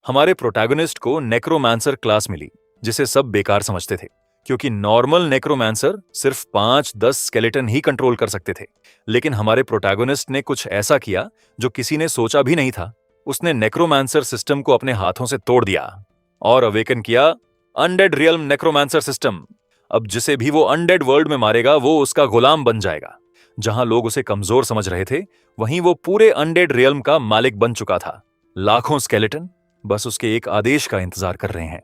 हमारे प्रोटैगनिस्ट को नेक्रोमांसर क्लास मिली, जिसे सब बेकार समझते थे, क्योंकि नॉर्मल नेक्रोमांसर सिर्फ 5-10 स्केलेटन ही कंट्रोल कर सकते थे। लेकिन हमारे प्रोटैगनिस्ट ने कुछ ऐसा किया जो किसी ने सोचा भी नहीं था। उसने नेक्रोमांसर सिस्टम को अपने हाथों से तोड़ दिया और अवेकन किया अनडेड रियल्म नेक्रोमांसर सिस्टम। अब जिसे भी वो अनडेड वर्ल्ड में मारेगा वो उसका गुलाम बन जाएगा। जहां लोग उसे कमजोर समझ रहे थे, वहीं वो पूरे अनडेड रियल्म का मालिक बन चुका था। लाखों स्केलेटन बस उसके एक आदेश का इंतजार कर रहे हैं।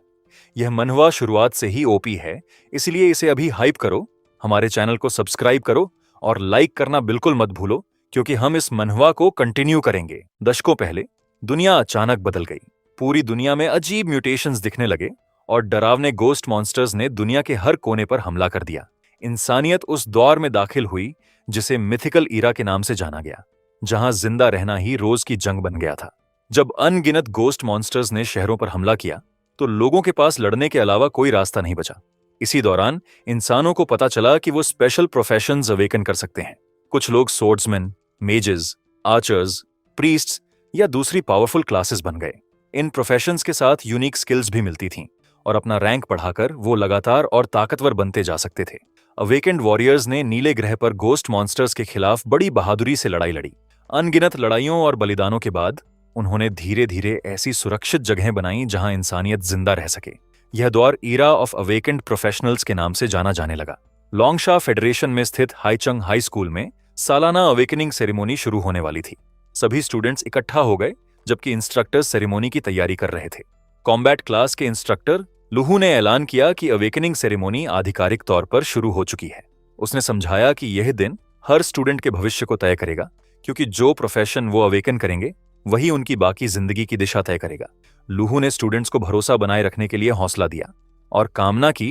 यह मनहवा शुरुआत से ही ओपी है, इसलिए इसे अभी हाइप करो, हमारे चैनल को सब्सक्राइब करो और लाइक करना बिल्कुल मत भूलो, क्योंकि हम इस मनहवा को कंटिन्यू करेंगे। दशकों पहले दुनिया अचानक बदल गई। पूरी दुनिया में अजीब म्यूटेशंस दिखने लगे और डरावने गोस्ट मॉन्स्टर्स ने दुनिया के हर कोने पर हमला कर दिया। इंसानियत उस दौर में दाखिल हुई जिसे मिथिकल ईरा के नाम से जाना गया, जहां जिंदा रहना ही रोज की जंग बन गया था। जब अनगिनत गोस्ट मॉन्स्टर्स ने शहरों पर हमला किया तो लोगों के पास लड़ने के अलावा कोई रास्ता नहीं बचा। इसी दौरान इंसानों को पता चला कि वो स्पेशल प्रोफेशंस अवेकन कर सकते हैं। कुछ लोग सोर्ड्समैन, मेजेस, आर्चर्स, प्रीस्ट्स या दूसरी पावरफुल क्लासेस बन गए। इन प्रोफेशंस के साथ यूनिक स्किल्स भी मिलती थीं और अपना रैंक बढ़ाकर वो लगातार और ताकतवर बनते जा सकते थे। अवेकेंड वॉरियर्स ने नीले ग्रह पर गोस्ट मॉन्स्टर्स के खिलाफ बड़ी बहादुरी से लड़ाई लड़ी। अनगिनत लड़ाइयों और बलिदानों के बाद उन्होंने धीरे धीरे ऐसी सुरक्षित जगहें बनाई जहां इंसानियत जिंदा रह सके। यह दौर ईरा ऑफ अवेकेंड प्रोफेशनल्स के नाम से जाना जाने लगा। लॉन्गशा फेडरेशन में स्थित हाईचंग हाई स्कूल में सालाना अवेकनिंग सेरेमनी शुरू होने वाली थी। सभी स्टूडेंट्स इकट्ठा हो गए, जबकि इंस्ट्रक्टर्स सेरेमनी की तैयारी कर रहे थे। कॉम्बैट क्लास के इंस्ट्रक्टर लुहू ने ऐलान किया कि अवेकनिंग सेरेमनी आधिकारिक तौर पर शुरू हो चुकी है। उसने समझाया कि यह दिन हर स्टूडेंट के भविष्य को तय करेगा, क्योंकि जो प्रोफेशन वो अवेकन करेंगे वही उनकी बाकी जिंदगी की दिशा तय करेगा। लुहू ने स्टूडेंट्स को भरोसा बनाए रखने के लिए हौसला दिया और कामना की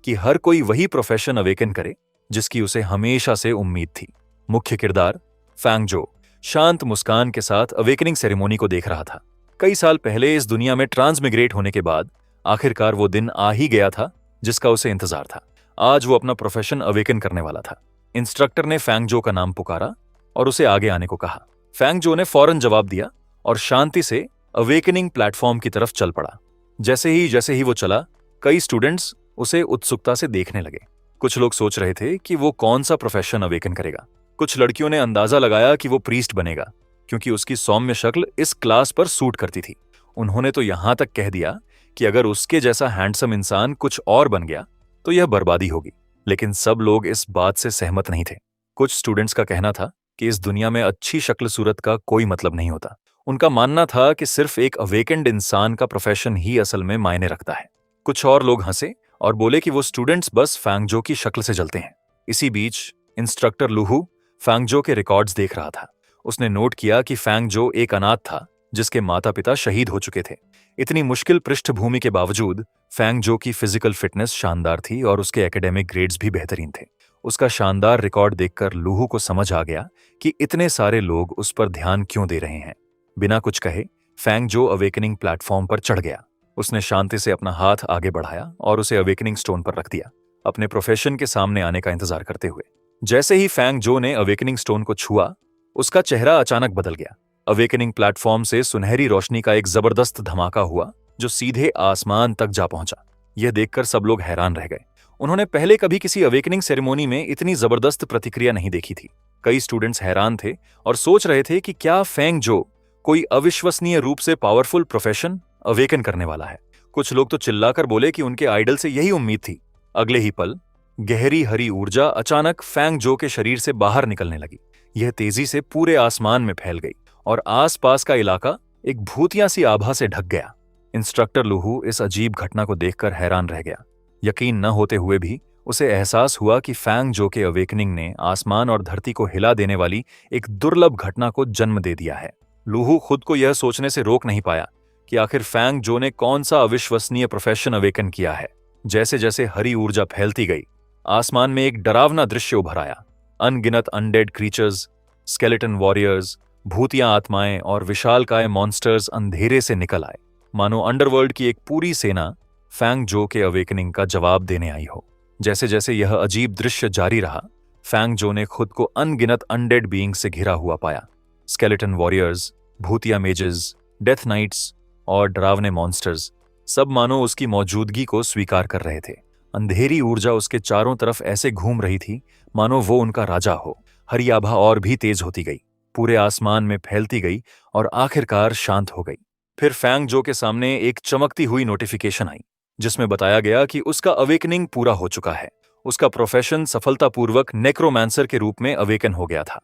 कि हर कोई वही प्रोफेशन अवेकन करे जिसकी उसे हमेशा से उम्मीद थी। मुख्य किरदार फैंगजो शांत मुस्कान के साथ अवेकनिंग सेरेमनी को देख रहा था। कई साल पहले इस दुनिया में ट्रांसमिग्रेट होने के बाद आखिरकार वो दिन आ ही गया था जिसका उसे इंतजार था। आज वो अपना प्रोफेशन अवेकन करने वाला था। इंस्ट्रक्टर ने फैंगजो का नाम पुकारा और उसे आगे आने को कहा। फैंगजो ने फौरन जवाब दिया और शांति से अवेकनिंग प्लेटफॉर्म की तरफ चल पड़ा। जैसे ही वो चला, कई स्टूडेंट्स उसे उत्सुकता से देखने लगे। कुछ लोग सोच रहे थे कि वो कौन सा प्रोफेशन अवेकन करेगा। कुछ लड़कियों ने अंदाजा लगाया कि वो प्रीस्ट बनेगा, क्योंकि उसकी सौम्य शक्ल इस क्लास पर सूट करती थी। उन्होंने तो यहां तक कह दिया कि अगर उसके जैसा हैंडसम इंसान कुछ और बन गया तो यह बर्बादी होगी। लेकिन सब लोग इस बात से सहमत नहीं थे। कुछ स्टूडेंट्स का कहना था कि इस दुनिया में अच्छी शक्ल सूरत का कोई मतलब नहीं होता। उनका मानना था कि सिर्फ एक अवेकेंड इंसान का प्रोफेशन ही असल में मायने रखता है। कुछ और लोग हंसे और बोले कि वो स्टूडेंट्स बस फैंगजो की शक्ल से जलते हैं। इसी बीच इंस्ट्रक्टर लुहू फैंगजो के रिकॉर्ड्स देख रहा था। उसने नोट किया कि फैंगजो एक अनाथ था जिसके माता पिता शहीद हो चुके थे। इतनी मुश्किल पृष्ठभूमि के बावजूद फैंगजो की फिजिकल फिटनेस शानदार थी और उसके एकेडमिक ग्रेड्स भी बेहतरीन थे। उसका शानदार रिकॉर्ड देखकर लुहू को समझ आ गया कि इतने सारे लोग उस पर ध्यान क्यों दे रहे हैं। बिना कुछ कहे फैंगजो अवेकनिंग प्लेटफॉर्म पर चढ़ गया। उसने शांति से अपना हाथ आगे बढ़ाया और उसे अवेकनिंग स्टोन पर रख दिया, अपने प्रोफेशन के सामने आने का इंतजार करते हुए। जैसे ही फैंगजो ने अवेकनिंग स्टोन को छुआ, उसका चेहरा अचानक बदल गया। अवेकनिंग प्लेटफॉर्म से सुनहरी रोशनी का एक जबरदस्त धमाका हुआ जो सीधे आसमान तक जा पहुंचा। यह देखकर सब लोग हैरान रह गए। उन्होंने पहले कभी किसी अवेकनिंग सेरेमनी में इतनी जबरदस्त प्रतिक्रिया नहीं देखी थी। कई स्टूडेंट्स हैरान थे और सोच रहे थे कि क्या फैंगजो कोई अविश्वसनीय रूप से पावरफुल प्रोफेशन अवेकन करने वाला है। कुछ लोग तो चिल्लाकर बोले कि उनके आइडल से यही उम्मीद थी। अगले ही पल गहरी हरी ऊर्जा अचानक फैंगजो के शरीर से बाहर निकलने लगी। यह तेजी से पूरे आसमान में फैल गई और आसपास का इलाका एक भूतिया सी आभा से ढक गया। इंस्ट्रक्टर लुहू इस अजीब घटना को देखकर हैरान रह गया। यकीन न होते हुए भी उसे एहसास हुआ कि फैंगजो के अवेकनिंग ने आसमान और धरती को हिला देने वाली एक दुर्लभ घटना को जन्म दे दिया है। लुहू खुद को यह सोचने से रोक नहीं पाया कि आखिर फैंगजो ने कौन सा अविश्वसनीय प्रोफेशन अवेकन किया है। जैसे जैसे हरी ऊर्जा फैलती गई, आसमान में एक डरावना दृश्य उभर आया। अनगिनत अनडेड क्रीचर्स, स्केलेटन वॉरियर्स, भूतिया आत्माएं और विशालकाय मॉन्स्टर्स अंधेरे से निकल आए, मानो अंडरवर्ल्ड की एक पूरी सेना फैंगजो के अवेकनिंग का जवाब देने आई हो। जैसे जैसे यह अजीब दृश्य जारी रहा, फैंगजो ने खुद को अनगिनत अनडेड बीइंग से घिरा हुआ पाया। स्केलेटन वॉरियर्स, भूतिया मेजेस, डेथ नाइट्स और डरावने मॉन्स्टर्स सब मानो उसकी मौजूदगी को स्वीकार कर रहे थे। अंधेरी ऊर्जा उसके चारों तरफ ऐसे घूम रही थी मानो वो उनका राजा हो। हरी आभा और भी तेज होती गई, पूरे आसमान में फैलती गई और आखिरकार शांत हो गई। फिर फैंग जो के सामने एक चमकती हुई नोटिफिकेशन आई जिसमें बताया गया कि उसका अवेकनिंग पूरा हो चुका है। उसका प्रोफेशन सफलतापूर्वक नेक्रोमांसर के रूप में अवेकन हो गया था।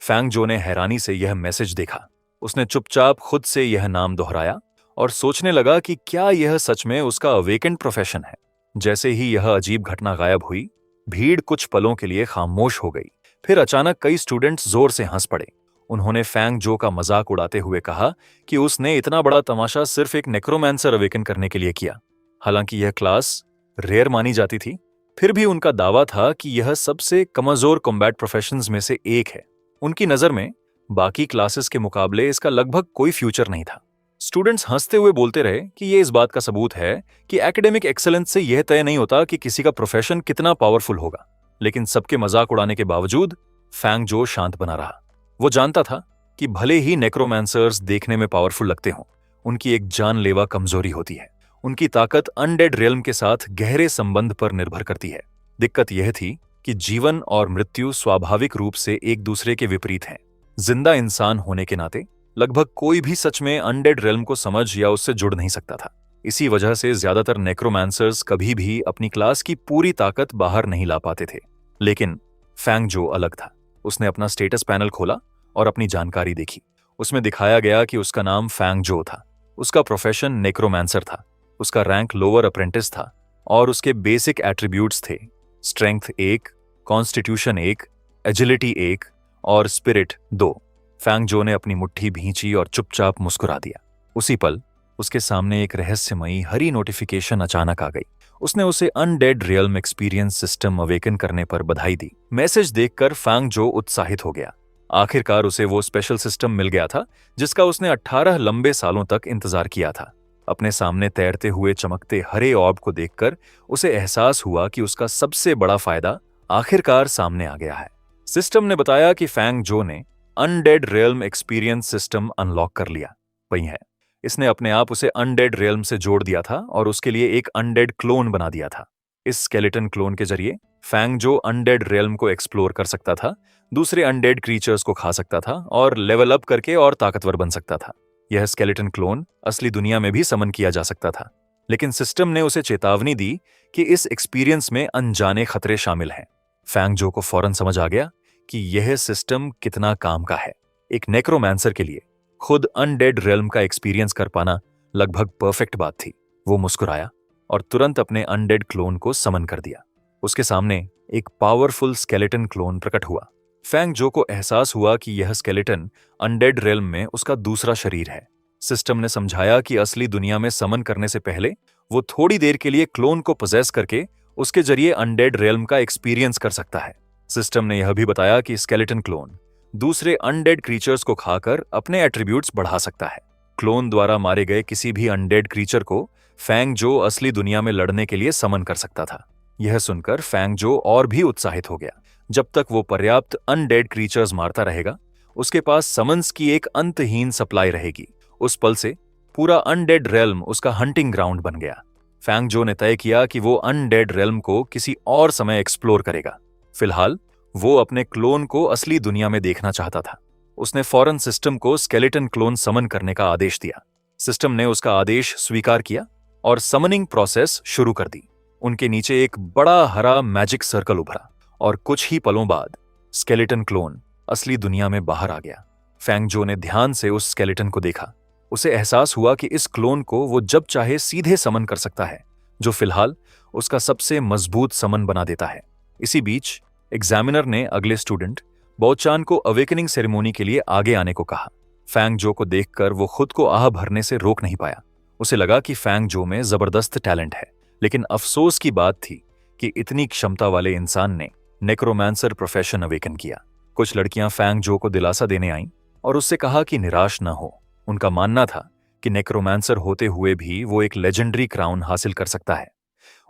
फैंग जो ने हैरानी से यह मैसेज देखा। उसने चुपचाप खुद से यह नाम दोहराया और सोचने लगा कि क्या यह सच में उसका अवेकेंड प्रोफेशन है। जैसे ही यह अजीब घटना गायब हुई, भीड़ कुछ पलों के लिए खामोश हो गई। फिर अचानक कई स्टूडेंट्स जोर से हंस पड़े। उन्होंने फैंग जो का मजाक उड़ाते हुए कहा कि उसने इतना बड़ा तमाशा सिर्फ एक नेक्रोमांसर अवेकन करने के लिए किया। हालांकि यह क्लास रेयर मानी जाती थी, फिर भी उनका दावा था कि यह सबसे कमजोर कॉम्बैट प्रोफेशंस में से एक है। उनकी नजर में बाकी क्लासेस के मुकाबले इसका लगभग कोई फ्यूचर नहीं था। स्टूडेंट्स हंसते हुए बोलते रहे कि यह इस बात का सबूत है कि एकेडमिक एक्सेलेंस से यह तय नहीं होता कि किसी का प्रोफेशन कितना पावरफुल होगा। लेकिन सबके मजाक उड़ाने के बावजूद फैंग जो शांत बना रहा। वो जानता था कि भले ही नेक्रोमांसर्स देखने में पावरफुल लगते हों, उनकी एक जानलेवा कमजोरी होती है। उनकी ताकत अनडेड रियल्म के साथ गहरे संबंध पर निर्भर करती है। दिक्कत यह थी कि जीवन और मृत्यु स्वाभाविक रूप से एक दूसरे के विपरीत हैं। जिंदा इंसान होने के नाते लगभग कोई भी सच में अनडेड रियल्म को समझ या उससे जुड़ नहीं सकता था। इसी वजह से ज्यादातर नेक्रोमांसर्स कभी भी अपनी क्लास की पूरी ताकत बाहर नहीं ला पाते थे। लेकिन फैंग जो अलग था। उसने अपना स्टेटस पैनल खोला और अपनी जानकारी देखी। उसमें दिखाया गया कि उसका नाम फैंग जो था, उसका प्रोफेशन नेक्रोमांसर था, उसका रैंक लोअर अप्रेंटिस था और उसके बेसिक एट्रीब्यूट्स थे स्ट्रेंथ 1, कॉन्स्टिट्यूशन 1, एजिलिटी 1 और स्पिरिट 2। फैंग जो ने अपनी मुट्ठी भींची और चुपचाप मुस्कुरा दिया। उसी पल उसके सामने एक रहस्यमयी हरी नोटिफिकेशन अचानक आ गई। उसने उसे undead realm experience system awaken करने पर बधाई दी। मैसेज देखकर फैंग जो उत्साहित हो गया। आखिरकार उसे वो स्पेशल सिस्टम मिल गया था जिसका उसने 18 लंबे सालों तक इंतजार किया था। अपने सामने तैरते हुए चमकते हरे ऑर्ब को देखकर उसे एहसास हुआ कि उसका सबसे बड़ा फायदा आखिरकार सामने आ गया है। सिस्टम ने बताया कि फैंग जो ने undead realm experience system unlock कर लिया। वही है, इसने अपने आप उसे अनडेड रियल्म से जोड़ दिया था और उसके लिए एक अनडेड क्लोन बना दिया था। इस स्केलेटन क्लोन के जरिए फैंग जो अनडेड रियल्म को एक्सप्लोर कर सकता था, दूसरे अनडेड क्रीचर्स को खा सकता था और लेवल अप करके और ताकतवर बन सकता था। यह स्केलेटन क्लोन असली दुनिया में भी समन किया जा सकता था, लेकिन सिस्टम ने उसे चेतावनी दी कि इस एक्सपीरियंस में अनजाने खतरे शामिल हैं। फैंग जो को फौरन समझ आ गया कि यह सिस्टम कितना काम का है। एक नेक्रोमांसर के लिए खुद अनडेड रियल्म का एक्सपीरियंस कर पाना लगभग परफेक्ट बात थी। वो मुस्कुराया और तुरंत अपने अनडेड क्लोन को समन कर दिया। उसके सामने एक पावरफुल स्केलेटन क्लोन प्रकट हुआ। फैंग जो को एहसास हुआ कि यह स्केलेटन अनडेड रियल्म में उसका दूसरा शरीर है। सिस्टम ने समझाया कि असली दुनिया में समन करने से पहले वो थोड़ी देर के लिए क्लोन को पोजेस करके उसके जरिए अनडेड रियल्म का एक्सपीरियंस कर सकता है। सिस्टम ने यह भी बताया कि स्केलेटन क्लोन दूसरे अनडेड क्रीचर्स को खाकर अपने एट्रीब्यूट्स बढ़ा सकता है। क्लोन द्वारा मारे गए किसी भी अनडेड क्रीचर को फैंग जो असली दुनिया में लड़ने के लिए समन कर सकता था। यह सुनकर फैंग जो और भी उत्साहित हो गया। जब तक वो पर्याप्त अनडेड क्रीचर्स मारता रहेगा, उसके पास समन्स की एक अंतहीन सप्लाई रहेगी। उस पल से पूरा अनडेड रेल्म उसका हंटिंग ग्राउंड बन गया। फैंग जो ने तय किया कि वो अनडेड रेल्म को किसी और समय एक्सप्लोर करेगा। फिलहाल वो अपने क्लोन को असली दुनिया में देखना चाहता था। उसने फौरन सिस्टम को स्केलेटन क्लोन समन करने का आदेश दिया। सिस्टम ने उसका आदेश स्वीकार किया और समनिंग प्रोसेस शुरू कर दी। उनके नीचे एक बड़ा हरा मैजिक सर्कल उभरा और कुछ ही पलों बाद स्केलेटन क्लोन असली दुनिया में बाहर आ गया। फैंग जो ने ध्यान से उस स्केलेटन को देखा। उसे एहसास हुआ कि इस क्लोन को वो जब चाहे सीधे समन कर सकता है, जो फिलहाल उसका सबसे मजबूत समन बना देता है। इसी बीच एग्जामिनर ने अगले स्टूडेंट बोचान को अवेकनिंग सेरेमोनी के लिए आगे आने को कहा। फैंग जो को देखकर वो खुद को आह भरने से रोक नहीं पाया। उसे लगा कि फैंग जो में जबरदस्त टैलेंट है, लेकिन अफसोस की बात थी कि इतनी क्षमता वाले इंसान ने नेक्रोमांसर प्रोफेशन अवेकन किया। कुछ लड़कियां फैंग जो को दिलासा देने आईं और उससे कहा कि निराश न हो। उनका मानना था कि नेक्रोमांसर होते हुए भी वो एक लेजेंडरी क्राउन हासिल कर सकता है।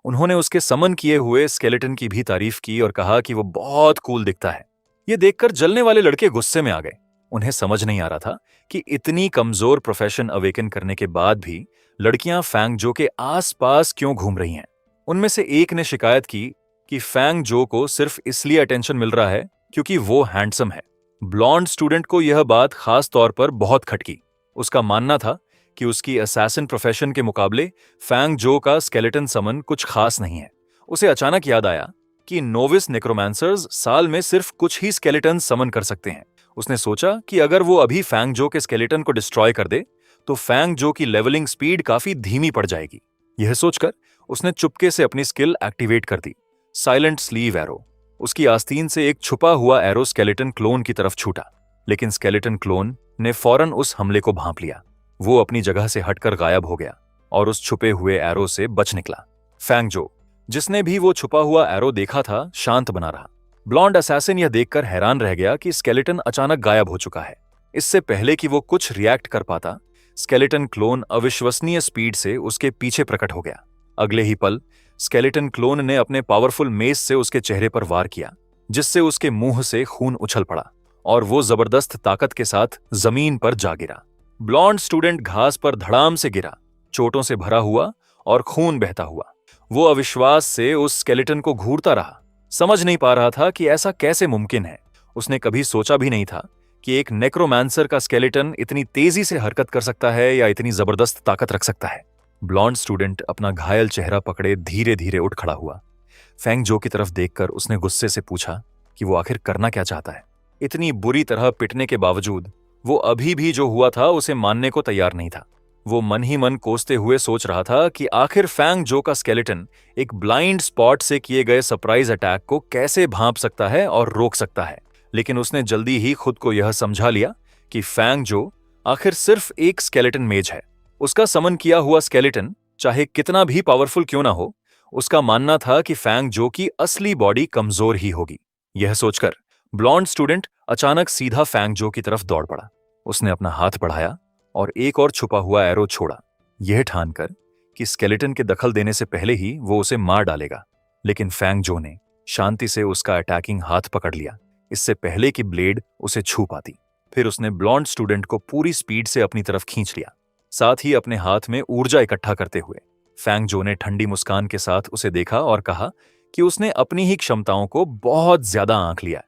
उन्होंने उसके समन किए हुए स्केलेटन की भी तारीफ की और कहा कि वो बहुत कूल दिखता है। ये देखकर जलने वाले लड़के गुस्से में आ गए। उन्हें समझ नहीं आ रहा था कि इतनी कमजोर प्रोफेशन अवेकन करने के बाद भी लड़कियां फैंग जो के आसपास क्यों घूम रही हैं। उनमें से एक ने शिकायत की कि फैंग जो को सिर्फ इसलिए अटेंशन मिल रहा है क्योंकि वो हैंडसम है। ब्लॉन्ड स्टूडेंट को यह बात खास तौर पर बहुत खटकी। उसका मानना था कि उसकी असैसिन प्रोफेशन के मुकाबले फैंग जो का स्केलेटन समन कुछ खास नहीं है। उसे अचानक याद आया कि नोविस नेक्रोमांसर्स साल में सिर्फ कुछ ही स्केलेटन समन कर सकते हैं। उसने सोचा कि अगर वो अभी फैंग जो के स्केलेटन को डिस्ट्रॉय कर दे तो फैंग जो की लेवलिंग स्पीड काफी धीमी पड़ जाएगी। यह सोचकर उसने चुपके से अपनी स्किल एक्टिवेट कर दी, साइलेंट स्लीव एरो। उसकी आस्तीन से एक छुपा हुआ एरो स्केलेटन क्लोन की तरफ छूटा, लेकिन स्केलेटन क्लोन ने फौरन उस हमले को भांप लिया। वो अपनी जगह से हटकर गायब हो गया और उस छुपे हुए एरो से बच निकला। फैंग जो, जिसने भी वो छुपा हुआ एरो देखा था, शांत बना रहा। ब्लॉन्ड असैसिन यह देखकर हैरान रह गया कि स्केलेटन अचानक गायब हो चुका है। इससे पहले कि वो कुछ रिएक्ट कर पाता, स्केलेटन क्लोन अविश्वसनीय स्पीड से उसके पीछे प्रकट हो गया। अगले ही पल स्केलेटन क्लोन ने अपने पावरफुल मेस से उसके चेहरे पर वार किया, जिससे उसके मुंह से खून उछल पड़ा और वो जबरदस्त ताकत के साथ जमीन पर जा गिरा। ब्लॉन्ड स्टूडेंट घास पर धड़ाम से गिरा, चोटों से भरा हुआ और खून बहता हुआ। वो अविश्वास से उस स्केलेटन को घूरता रहा, समझ नहीं पा रहा था कि ऐसा कैसे मुमकिन है। उसने कभी सोचा भी नहीं था कि एक नेक्रोमांसर का स्केलेटन इतनी तेजी से हरकत कर सकता है या इतनी जबरदस्त ताकत रख सकता है। ब्लॉन्ड स्टूडेंट अपना घायल चेहरा पकड़े धीरे धीरे उठ खड़ा हुआ। फैंग जो की तरफ देखकर उसने गुस्से से पूछा कि वो आखिर करना क्या चाहता है। इतनी बुरी तरह पिटने के बावजूद वो अभी भी जो हुआ था उसे मानने को तैयार नहीं था। वो मन ही मन कोसते हुए सोच रहा था कि आखिर फैंग जो का स्केलेटन एक ब्लाइंड स्पॉट से किए गए सरप्राइज अटैक को कैसे भांप सकता है और रोक सकता है। लेकिन उसने जल्दी ही खुद को यह समझा लिया कि फैंग जो आखिर सिर्फ एक स्केलेटन मेज है। उसका समन किया हुआ स्केलेटन चाहे कितना भी पावरफुल क्यों ना हो, उसका मानना था कि फैंग जो की असली बॉडी कमजोर ही होगी। यह सोचकर ब्लॉन्ड स्टूडेंट अचानक सीधा फैंग जो की तरफ दौड़ पड़ा। उसने अपना हाथ बढ़ाया और एक और छुपा हुआ एरो छोड़ा, यह ठानकर कि स्केलेटन के दखल देने से पहले ही वो उसे मार डालेगा। लेकिन फैंग जो ने शांति से उसका अटैकिंग हाथ पकड़ लिया, इससे पहले कि ब्लेड उसे छू पाती। फिर उसने ब्लॉन्ड स्टूडेंट को पूरी स्पीड से अपनी तरफ खींच लिया, साथ ही अपने हाथ में ऊर्जा इकट्ठा करते हुए। फैंग जो ने ठंडी मुस्कान के साथ उसे देखा और कहा कि उसने अपनी ही क्षमताओं को बहुत ज्यादा आंक लिया।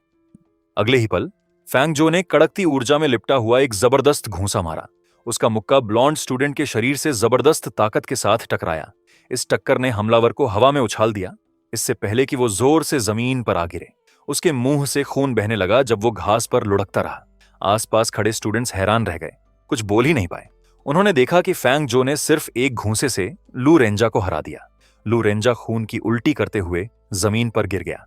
अगले ही पल फैंग जो ने कड़कती ऊर्जा में लिपटा हुआ एक जबरदस्त घूंसा मारा। उसका मुक्का ब्लॉन्ड स्टूडेंट के शरीर से जबरदस्त ताकत के साथ टकराया। इस टक्कर ने हमलावर को हवा में उछाल दिया, इससे पहले कि वो जोर से जमीन पर आ गिरे। उसके मुंह से खून बहने लगा जब वो घास पर लुढ़कता रहा। आसपास खड़े स्टूडेंट्स हैरान रह गए, कुछ बोल ही नहीं पाए। उन्होंने देखा कि फैंग जो ने सिर्फ एक घूंसे से लू रेंजा को हरा दिया। लू रेंजा खून की उल्टी करते हुए जमीन पर गिर गया।